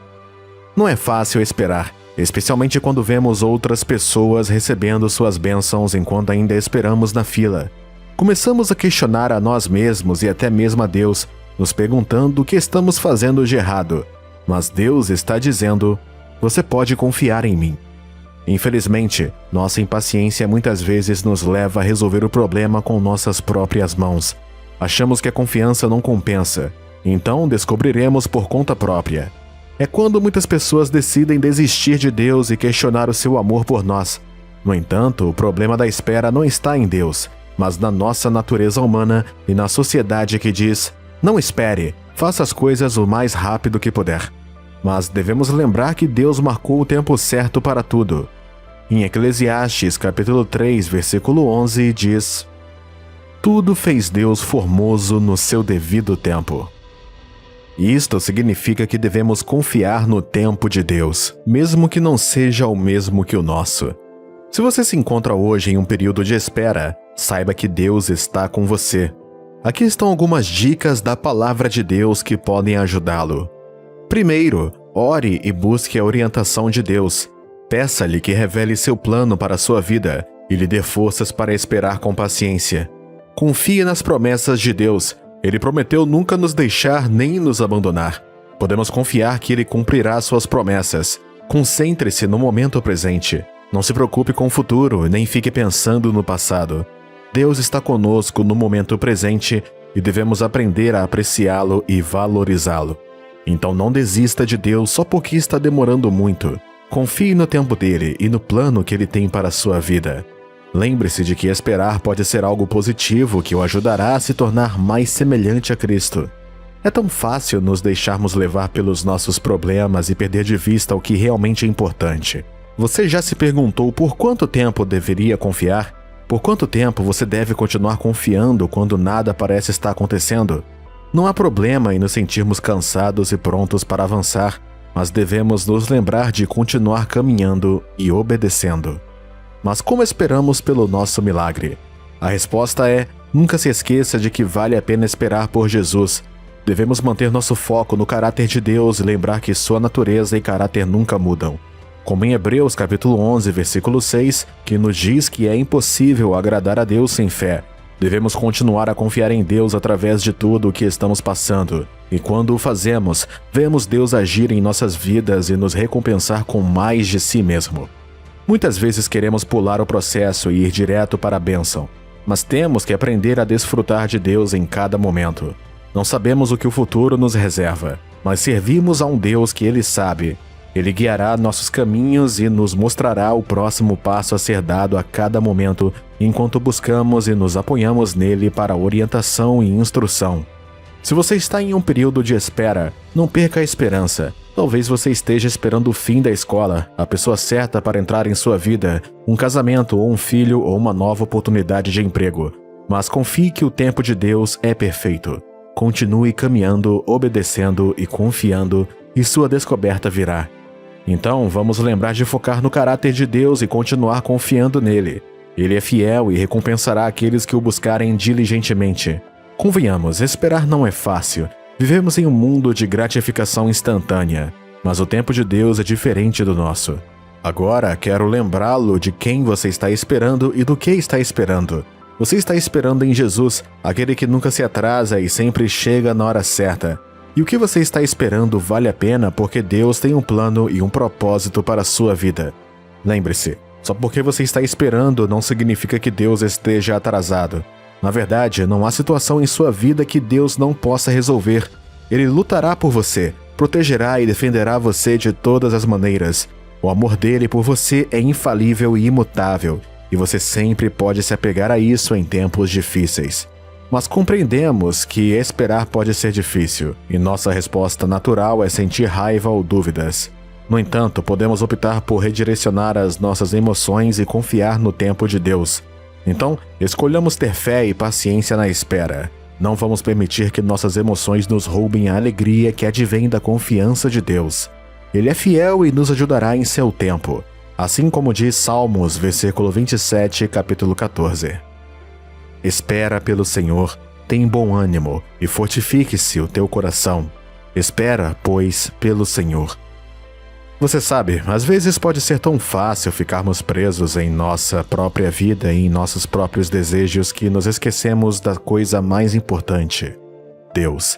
S3: Não é fácil esperar, especialmente quando vemos outras pessoas recebendo suas bênçãos enquanto ainda esperamos na fila. Começamos a questionar a nós mesmos e até mesmo a Deus, nos perguntando o que estamos fazendo de errado. Mas Deus está dizendo: você pode confiar em mim. Infelizmente, nossa impaciência muitas vezes nos leva a resolver o problema com nossas próprias mãos. Achamos que a confiança não compensa, então descobriremos por conta própria. É quando muitas pessoas decidem desistir de Deus e questionar o seu amor por nós. No entanto, o problema da espera não está em Deus, mas na nossa natureza humana e na sociedade que diz: não espere, faça as coisas o mais rápido que puder. Mas devemos lembrar que Deus marcou o tempo certo para tudo. Em Eclesiastes capítulo 3, versículo 11, diz: tudo fez Deus formoso no seu devido tempo. Isto significa que devemos confiar no tempo de Deus, mesmo que não seja o mesmo que o nosso. Se você se encontra hoje em um período de espera, saiba que Deus está com você. Aqui estão algumas dicas da palavra de Deus que podem ajudá-lo. Primeiro, ore e busque a orientação de Deus. Peça-lhe que revele seu plano para a sua vida e lhe dê forças para esperar com paciência. Confie nas promessas de Deus. Ele prometeu nunca nos deixar nem nos abandonar. Podemos confiar que Ele cumprirá suas promessas. Concentre-se no momento presente. Não se preocupe com o futuro, nem fique pensando no passado. Deus está conosco no momento presente e devemos aprender a apreciá-lo e valorizá-lo. Então não desista de Deus só porque está demorando muito. Confie no tempo dele e no plano que ele tem para a sua vida. Lembre-se de que esperar pode ser algo positivo que o ajudará a se tornar mais semelhante a Cristo. É tão fácil nos deixarmos levar pelos nossos problemas e perder de vista o que realmente é importante. Você já se perguntou por quanto tempo deveria confiar? Por quanto tempo você deve continuar confiando quando nada parece estar acontecendo? Não há problema em nos sentirmos cansados e prontos para avançar, mas devemos nos lembrar de continuar caminhando e obedecendo. Mas como esperamos pelo nosso milagre? A resposta é: nunca se esqueça de que vale a pena esperar por Jesus. Devemos manter nosso foco no caráter de Deus e lembrar que sua natureza e caráter nunca mudam. Como em Hebreus capítulo 11, versículo 6, que nos diz que é impossível agradar a Deus sem fé. Devemos continuar a confiar em Deus através de tudo o que estamos passando. E quando o fazemos, vemos Deus agir em nossas vidas e nos recompensar com mais de si mesmo. Muitas vezes queremos pular o processo e ir direto para a bênção, mas temos que aprender a desfrutar de Deus em cada momento. Não sabemos o que o futuro nos reserva, mas servimos a um Deus que Ele sabe. Ele guiará nossos caminhos e nos mostrará o próximo passo a ser dado a cada momento, enquanto buscamos e nos apoiamos nele para orientação e instrução. Se você está em um período de espera, não perca a esperança. Talvez você esteja esperando o fim da escola, a pessoa certa para entrar em sua vida, um casamento ou um filho ou uma nova oportunidade de emprego. Mas confie que o tempo de Deus é perfeito. Continue caminhando, obedecendo e confiando, e sua descoberta virá. Então, vamos lembrar de focar no caráter de Deus e continuar confiando nele. Ele é fiel e recompensará aqueles que o buscarem diligentemente. Convenhamos, esperar não é fácil. Vivemos em um mundo de gratificação instantânea, mas o tempo de Deus é diferente do nosso. Agora, quero lembrá-lo de quem você está esperando e do que está esperando. Você está esperando em Jesus, aquele que nunca se atrasa e sempre chega na hora certa. E o que você está esperando vale a pena porque Deus tem um plano e um propósito para a sua vida. Lembre-se, só porque você está esperando não significa que Deus esteja atrasado. Na verdade, não há situação em sua vida que Deus não possa resolver. Ele lutará por você, protegerá e defenderá você de todas as maneiras. O amor dele por você é infalível e imutável, e você sempre pode se apegar a isso em tempos difíceis. Mas compreendemos que esperar pode ser difícil, e nossa resposta natural é sentir raiva ou dúvidas. No entanto, podemos optar por redirecionar as nossas emoções e confiar no tempo de Deus. Então, escolhamos ter fé e paciência na espera. Não vamos permitir que nossas emoções nos roubem a alegria que advém da confiança de Deus. Ele é fiel e nos ajudará em seu tempo, assim como diz Salmos, versículo 27, capítulo 14. Espera pelo Senhor, tem bom ânimo e fortifique-se o teu coração. Espera, pois, pelo Senhor. Você sabe, às vezes pode ser tão fácil ficarmos presos em nossa própria vida e em nossos próprios desejos que nos esquecemos da coisa mais importante: Deus.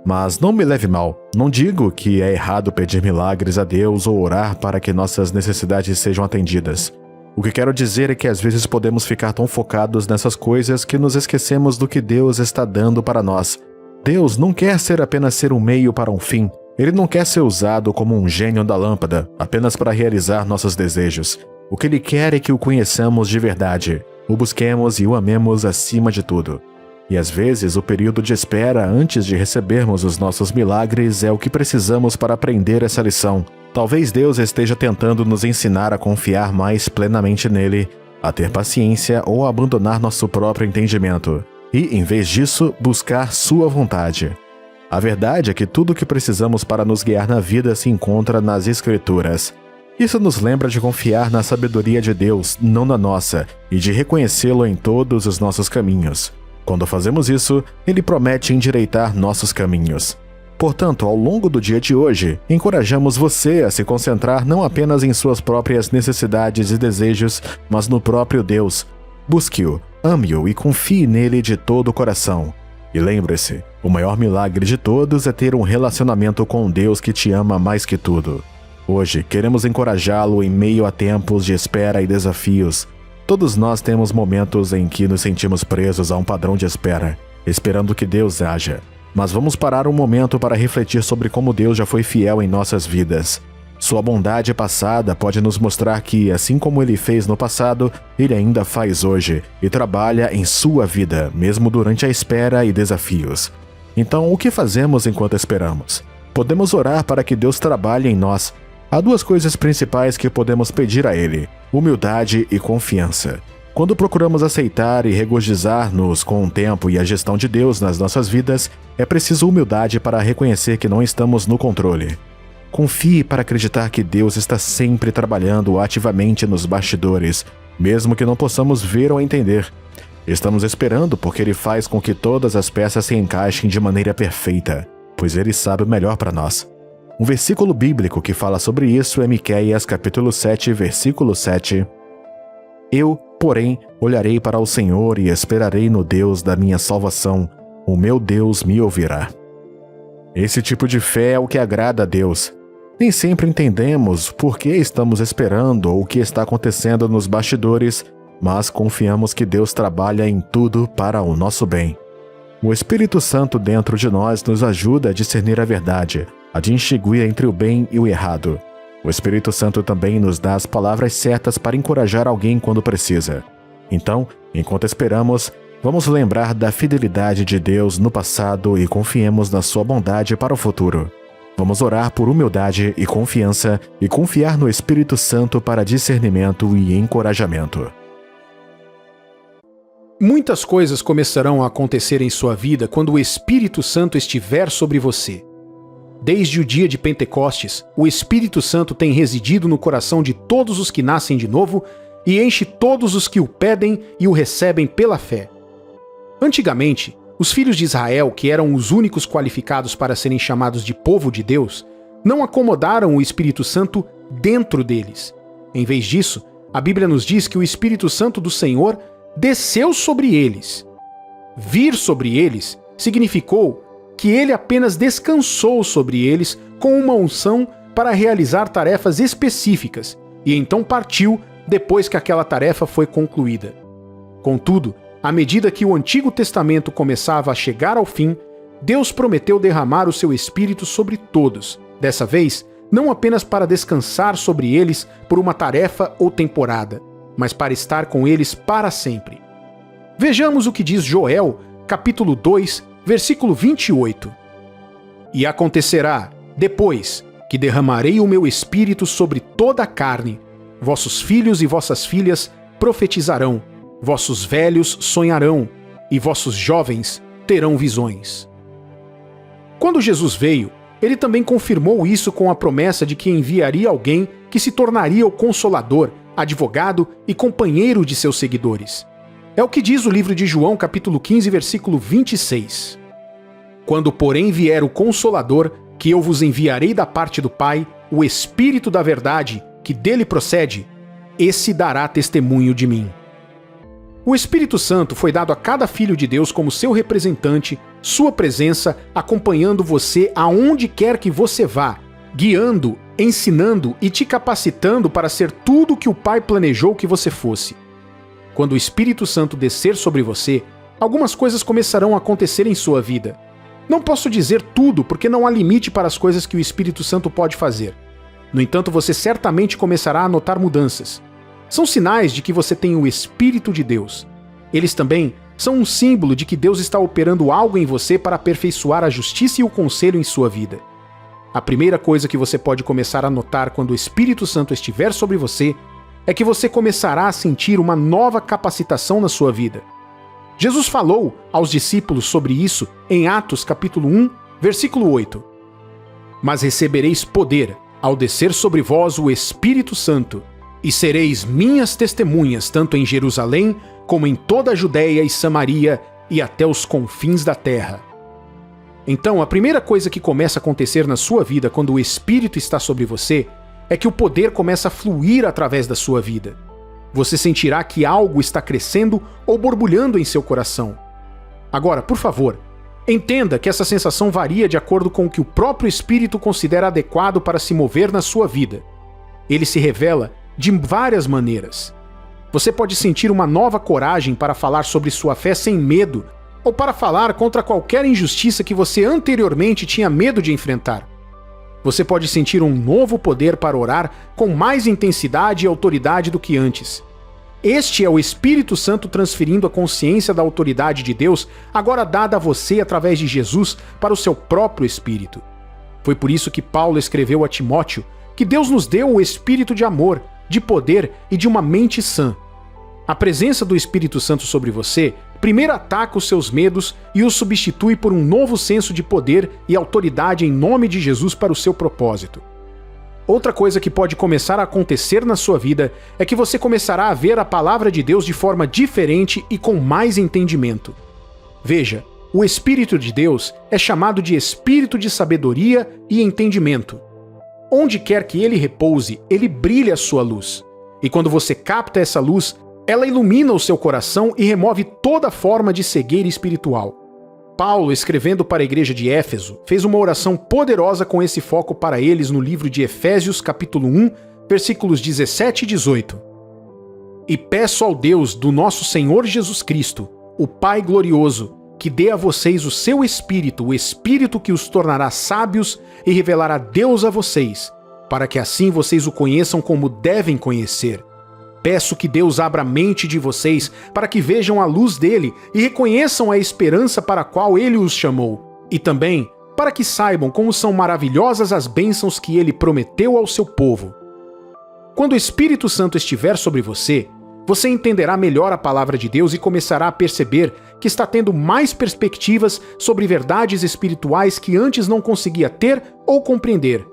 S3: Mas não me leve mal, não digo que é errado pedir milagres a Deus ou orar para que nossas necessidades sejam atendidas. O que quero dizer é que às vezes podemos ficar tão focados nessas coisas que nos esquecemos do que Deus está dando para nós. Deus não quer apenas ser um meio para um fim. Ele não quer ser usado como um gênio da lâmpada, apenas para realizar nossos desejos. O que Ele quer é que o conheçamos de verdade, o busquemos e o amemos acima de tudo. E às vezes o período de espera antes de recebermos os nossos milagres é o que precisamos para aprender essa lição. Talvez Deus esteja tentando nos ensinar a confiar mais plenamente nele, a ter paciência ou a abandonar nosso próprio entendimento. E, em vez disso, buscar sua vontade. A verdade é que tudo o que precisamos para nos guiar na vida se encontra nas Escrituras. Isso nos lembra de confiar na sabedoria de Deus, não na nossa, e de reconhecê-lo em todos os nossos caminhos. Quando fazemos isso, Ele promete endireitar nossos caminhos. Portanto, ao longo do dia de hoje, encorajamos você a se concentrar não apenas em suas próprias necessidades e desejos, mas no próprio Deus. Busque-o, ame-o e confie nele de todo o coração. E lembre-se, o maior milagre de todos é ter um relacionamento com Deus que te ama mais que tudo. Hoje, queremos encorajá-lo em meio a tempos de espera e desafios. Todos nós temos momentos em que nos sentimos presos a um padrão de espera, esperando que Deus haja. Mas vamos parar um momento para refletir sobre como Deus já foi fiel em nossas vidas. Sua bondade passada pode nos mostrar que, assim como Ele fez no passado, Ele ainda faz hoje e trabalha em sua vida, mesmo durante a espera e desafios. Então, o que fazemos enquanto esperamos? Podemos orar para que Deus trabalhe em nós. Há duas coisas principais que podemos pedir a Ele: humildade e confiança. Quando procuramos aceitar e regozijar-nos com o tempo e a gestão de Deus nas nossas vidas, é preciso humildade para reconhecer que não estamos no controle. Confie para acreditar que Deus está sempre trabalhando ativamente nos bastidores, mesmo que não possamos ver ou entender. Estamos esperando porque Ele faz com que todas as peças se encaixem de maneira perfeita, pois Ele sabe o melhor para nós. Um versículo bíblico que fala sobre isso é Miqueias capítulo 7, versículo 7. Eu, porém, olharei para o Senhor e esperarei no Deus da minha salvação. O meu Deus me ouvirá. Esse tipo de fé é o que agrada a Deus. Nem sempre entendemos por que estamos esperando ou o que está acontecendo nos bastidores, mas confiamos que Deus trabalha em tudo para o nosso bem. O Espírito Santo dentro de nós nos ajuda a discernir a verdade, a distinguir entre o bem e o errado. O Espírito Santo também nos dá as palavras certas para encorajar alguém quando precisa. Então, enquanto esperamos, vamos lembrar da fidelidade de Deus no passado e confiemos na sua bondade para o futuro. Vamos orar por humildade e confiança e confiar no Espírito Santo para discernimento e encorajamento.
S2: Muitas coisas começarão a acontecer em sua vida quando o Espírito Santo estiver sobre você. Desde o dia de Pentecostes, o Espírito Santo tem residido no coração de todos os que nascem de novo e enche todos os que o pedem e o recebem pela fé. Antigamente, os filhos de Israel, que eram os únicos qualificados para serem chamados de povo de Deus, não acomodaram o Espírito Santo dentro deles. Em vez disso, a Bíblia nos diz que o Espírito Santo do Senhor desceu sobre eles. Vir sobre eles significou que ele apenas descansou sobre eles com uma unção para realizar tarefas específicas, e então partiu depois que aquela tarefa foi concluída. Contudo, à medida que o Antigo Testamento começava a chegar ao fim, Deus prometeu derramar o seu Espírito sobre todos, dessa vez, não apenas para descansar sobre eles por uma tarefa ou temporada, mas para estar com eles para sempre. Vejamos o que diz Joel, capítulo 2, versículo 28. E acontecerá, depois, que derramarei o meu Espírito sobre toda a carne, vossos filhos e vossas filhas profetizarão, vossos velhos sonharão, e vossos jovens terão visões. Quando Jesus veio, ele também confirmou isso com a promessa de que enviaria alguém que se tornaria o Consolador, advogado e companheiro de seus seguidores. É o que diz o livro de João, capítulo 15, versículo 26. Quando, porém, vier o Consolador, que eu vos enviarei da parte do Pai o Espírito da verdade, que dele procede, esse dará testemunho de mim. O Espírito Santo foi dado a cada filho de Deus como seu representante, sua presença acompanhando você aonde quer que você vá, guiando, ensinando e te capacitando para ser tudo o que o Pai planejou que você fosse. Quando o Espírito Santo descer sobre você, algumas coisas começarão a acontecer em sua vida. Não posso dizer tudo porque não há limite para as coisas que o Espírito Santo pode fazer. No entanto, você certamente começará a notar mudanças. São sinais de que você tem o Espírito de Deus. Eles também são um símbolo de que Deus está operando algo em você para aperfeiçoar a justiça e o conselho em sua vida. A primeira coisa que você pode começar a notar quando o Espírito Santo estiver sobre você é que você começará a sentir uma nova capacitação na sua vida. Jesus falou aos discípulos sobre isso em Atos capítulo 1, versículo 8. Mas recebereis poder ao descer sobre vós o Espírito Santo, e sereis minhas testemunhas tanto em Jerusalém como em toda a Judéia e Samaria e até os confins da terra. Então, a primeira coisa que começa a acontecer na sua vida quando o Espírito está sobre você é que o poder começa a fluir através da sua vida. Você sentirá que algo está crescendo ou borbulhando em seu coração. Agora, por favor, entenda que essa sensação varia de acordo com o que o próprio Espírito considera adequado para se mover na sua vida. Ele se revela de várias maneiras. Você pode sentir uma nova coragem para falar sobre sua fé sem medo, ou para falar contra qualquer injustiça que você anteriormente tinha medo de enfrentar. Você pode sentir um novo poder para orar com mais intensidade e autoridade do que antes. Este é o Espírito Santo transferindo a consciência da autoridade de Deus, agora dada a você através de Jesus, para o seu próprio espírito. Foi por isso que Paulo escreveu a Timóteo que Deus nos deu o espírito de amor, de poder e de uma mente sã. A presença do Espírito Santo sobre você primeiro ataca os seus medos e os substitui por um novo senso de poder e autoridade em nome de Jesus para o seu propósito. Outra coisa que pode começar a acontecer na sua vida é que você começará a ver a palavra de Deus de forma diferente e com mais entendimento. Veja, o Espírito de Deus é chamado de Espírito de sabedoria e entendimento. Onde quer que ele repouse, ele brilha a sua luz. E quando você capta essa luz, ela ilumina o seu coração e remove toda forma de cegueira espiritual. Paulo, escrevendo para a igreja de Éfeso, fez uma oração poderosa com esse foco para eles no livro de Efésios, capítulo 1, versículos 17 e 18. E peço ao Deus do nosso Senhor Jesus Cristo, o Pai glorioso, que dê a vocês o seu Espírito, o Espírito que os tornará sábios e revelará Deus a vocês, para que assim vocês o conheçam como devem conhecer. Peço que Deus abra a mente de vocês para que vejam a luz dele e reconheçam a esperança para a qual ele os chamou, e também para que saibam como são maravilhosas as bênçãos que ele prometeu ao seu povo. Quando o Espírito Santo estiver sobre você, você entenderá melhor a palavra de Deus e começará a perceber que está tendo mais perspectivas sobre verdades espirituais que antes não conseguia ter ou compreender.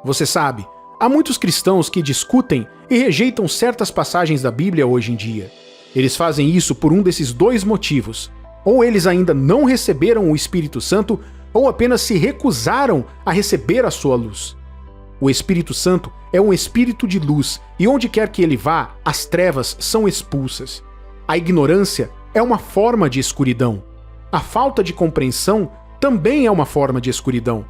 S2: Você sabe, há muitos cristãos que discutem e rejeitam certas passagens da Bíblia hoje em dia. Eles fazem isso por um desses dois motivos. Ou eles ainda não receberam o Espírito Santo, ou apenas se recusaram a receber a sua luz. O Espírito Santo é um espírito de luz, e onde quer que ele vá, as trevas são expulsas. A ignorância é uma forma de escuridão. A falta de compreensão também é uma forma de escuridão.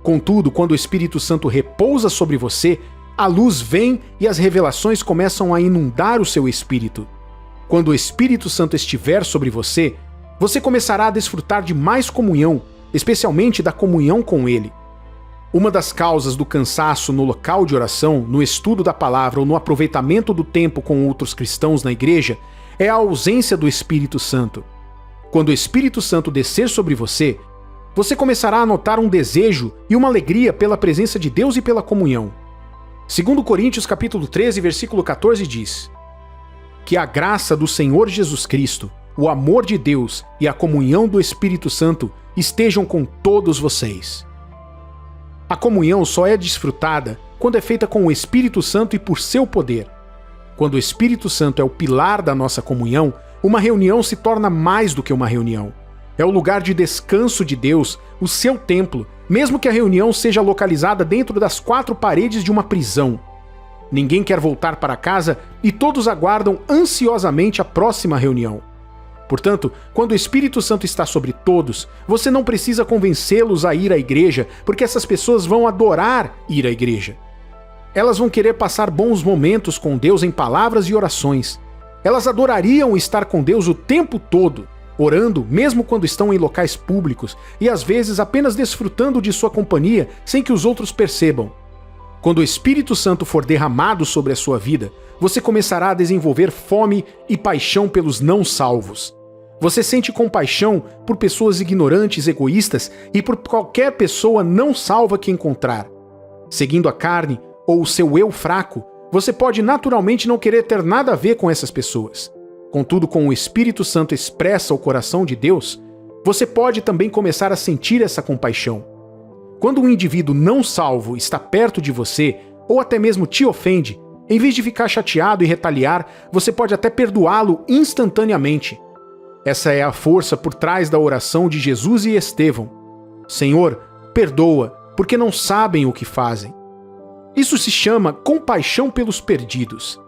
S2: Contudo, quando o Espírito Santo repousa sobre você, a luz vem e as revelações começam a inundar o seu espírito. Quando o Espírito Santo estiver sobre você, você começará a desfrutar de mais comunhão, especialmente da comunhão com ele. Uma das causas do cansaço no local de oração, no estudo da palavra ou no aproveitamento do tempo com outros cristãos na igreja é a ausência do Espírito Santo. Quando o Espírito Santo descer sobre você, você começará a notar um desejo e uma alegria pela presença de Deus e pela comunhão. 2 Coríntios capítulo 13, versículo 14 diz: Que a graça do Senhor Jesus Cristo, o amor de Deus e a comunhão do Espírito Santo estejam com todos vocês. A comunhão só é desfrutada quando é feita com o Espírito Santo e por seu poder. Quando o Espírito Santo é o pilar da nossa comunhão, uma reunião se torna mais do que uma reunião. É o lugar de descanso de Deus, o seu templo, mesmo que a reunião seja localizada dentro das 4 paredes de uma prisão. Ninguém quer voltar para casa e todos aguardam ansiosamente a próxima reunião. Portanto, quando o Espírito Santo está sobre todos, você não precisa convencê-los a ir à igreja, porque essas pessoas vão adorar ir à igreja. Elas vão querer passar bons momentos com Deus em palavras e orações. Elas adorariam estar com Deus o tempo todo, orando mesmo quando estão em locais públicos e às vezes apenas desfrutando de sua companhia sem que os outros percebam. Quando o Espírito Santo for derramado sobre a sua vida, você começará a desenvolver fome e paixão pelos não salvos. Você sente compaixão por pessoas ignorantes, egoístas e por qualquer pessoa não salva que encontrar. Seguindo a carne ou o seu eu fraco, você pode naturalmente não querer ter nada a ver com essas pessoas. Contudo, com o Espírito Santo expressa o coração de Deus, você pode também começar a sentir essa compaixão. Quando um indivíduo não salvo está perto de você, ou até mesmo te ofende, em vez de ficar chateado e retaliar, você pode até perdoá-lo instantaneamente. Essa é a força por trás da oração de Jesus e Estevão. Senhor, perdoa, porque não sabem o que fazem. Isso se chama compaixão pelos perdidos.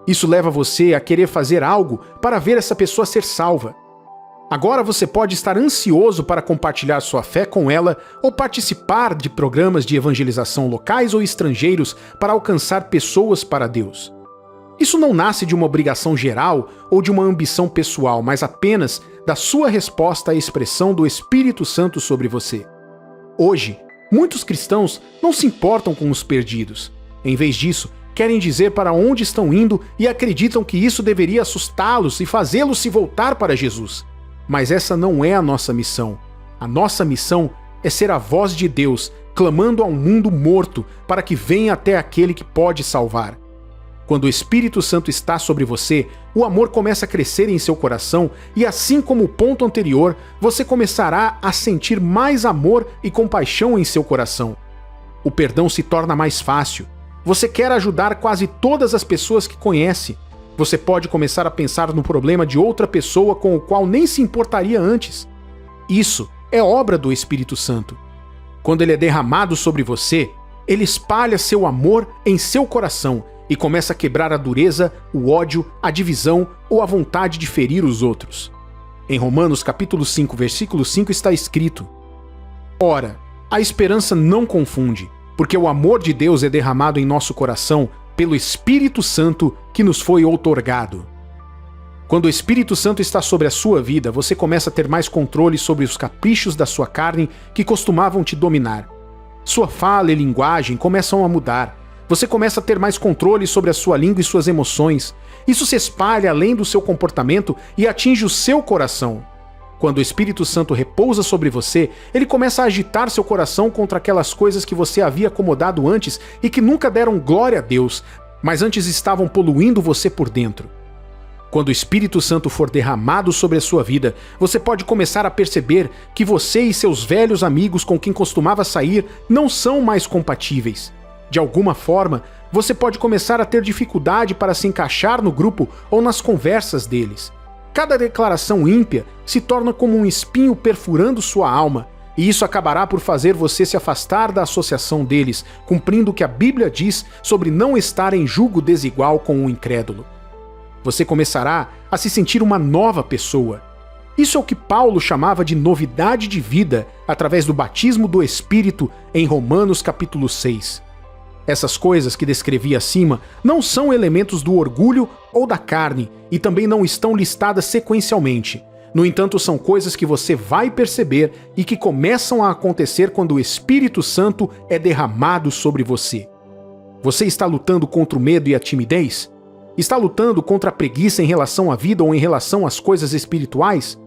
S2: Isso leva você a querer fazer algo para ver essa pessoa ser salva. Agora você pode estar ansioso para compartilhar sua fé com ela ou participar de programas de evangelização locais ou estrangeiros para alcançar pessoas para Deus. Isso não nasce de uma obrigação geral ou de uma ambição pessoal, mas apenas da sua resposta à expressão do Espírito Santo sobre você. Hoje, muitos cristãos não se importam com os perdidos. Em vez disso, querem dizer para onde estão indo e acreditam que isso deveria assustá-los e fazê-los se voltar para Jesus. Mas essa não é a nossa missão. A nossa missão é ser a voz de Deus, clamando a um mundo morto para que venha até aquele que pode salvar. Quando o Espírito Santo está sobre você, o amor começa a crescer em seu coração e, assim como o ponto anterior, você começará a sentir mais amor e compaixão em seu coração. O perdão se torna mais fácil. Você quer ajudar quase todas as pessoas que conhece. Você pode começar a pensar no problema de outra pessoa com o qual nem se importaria antes. Isso é obra do Espírito Santo. Quando ele é derramado sobre você, ele espalha seu amor em seu coração e começa a quebrar a dureza, o ódio, a divisão ou a vontade de ferir os outros. Em Romanos capítulo 5, versículo 5 está escrito: Ora, a esperança não confunde, porque o amor de Deus é derramado em nosso coração pelo Espírito Santo que nos foi outorgado. Quando o Espírito Santo está sobre a sua vida, você começa a ter mais controle sobre os caprichos da sua carne que costumavam te dominar. Sua fala e linguagem começam a mudar. Você começa a ter mais controle sobre a sua língua e suas emoções. Isso se espalha além do seu comportamento e atinge o seu coração. Quando o Espírito Santo repousa sobre você, ele começa a agitar seu coração contra aquelas coisas que você havia acomodado antes e que nunca deram glória a Deus, mas antes estavam poluindo você por dentro. Quando o Espírito Santo for derramado sobre a sua vida, você pode começar a perceber que você e seus velhos amigos com quem costumava sair não são mais compatíveis. De alguma forma, você pode começar a ter dificuldade para se encaixar no grupo ou nas conversas deles. Cada declaração ímpia se torna como um espinho perfurando sua alma, e isso acabará por fazer você se afastar da associação deles, cumprindo o que a Bíblia diz sobre não estar em julgo desigual com o incrédulo. Você começará a se sentir uma nova pessoa. Isso é o que Paulo chamava de novidade de vida através do batismo do Espírito em Romanos capítulo 6. Essas coisas que descrevi acima não são elementos do orgulho ou da carne e também não estão listadas sequencialmente. No entanto, são coisas que você vai perceber e que começam a acontecer quando o Espírito Santo é derramado sobre você. Você está lutando contra o medo e a timidez? Está lutando contra a preguiça em relação à vida ou em relação às coisas espirituais?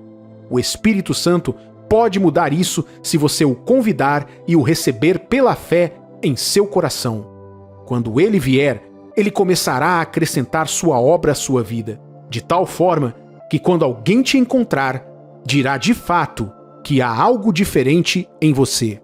S2: O Espírito Santo pode mudar isso se você o convidar e o receber pela fé em seu coração. Quando ele vier, ele começará a acrescentar sua obra à sua vida, de tal forma que quando alguém te encontrar, dirá de fato que há algo diferente em você.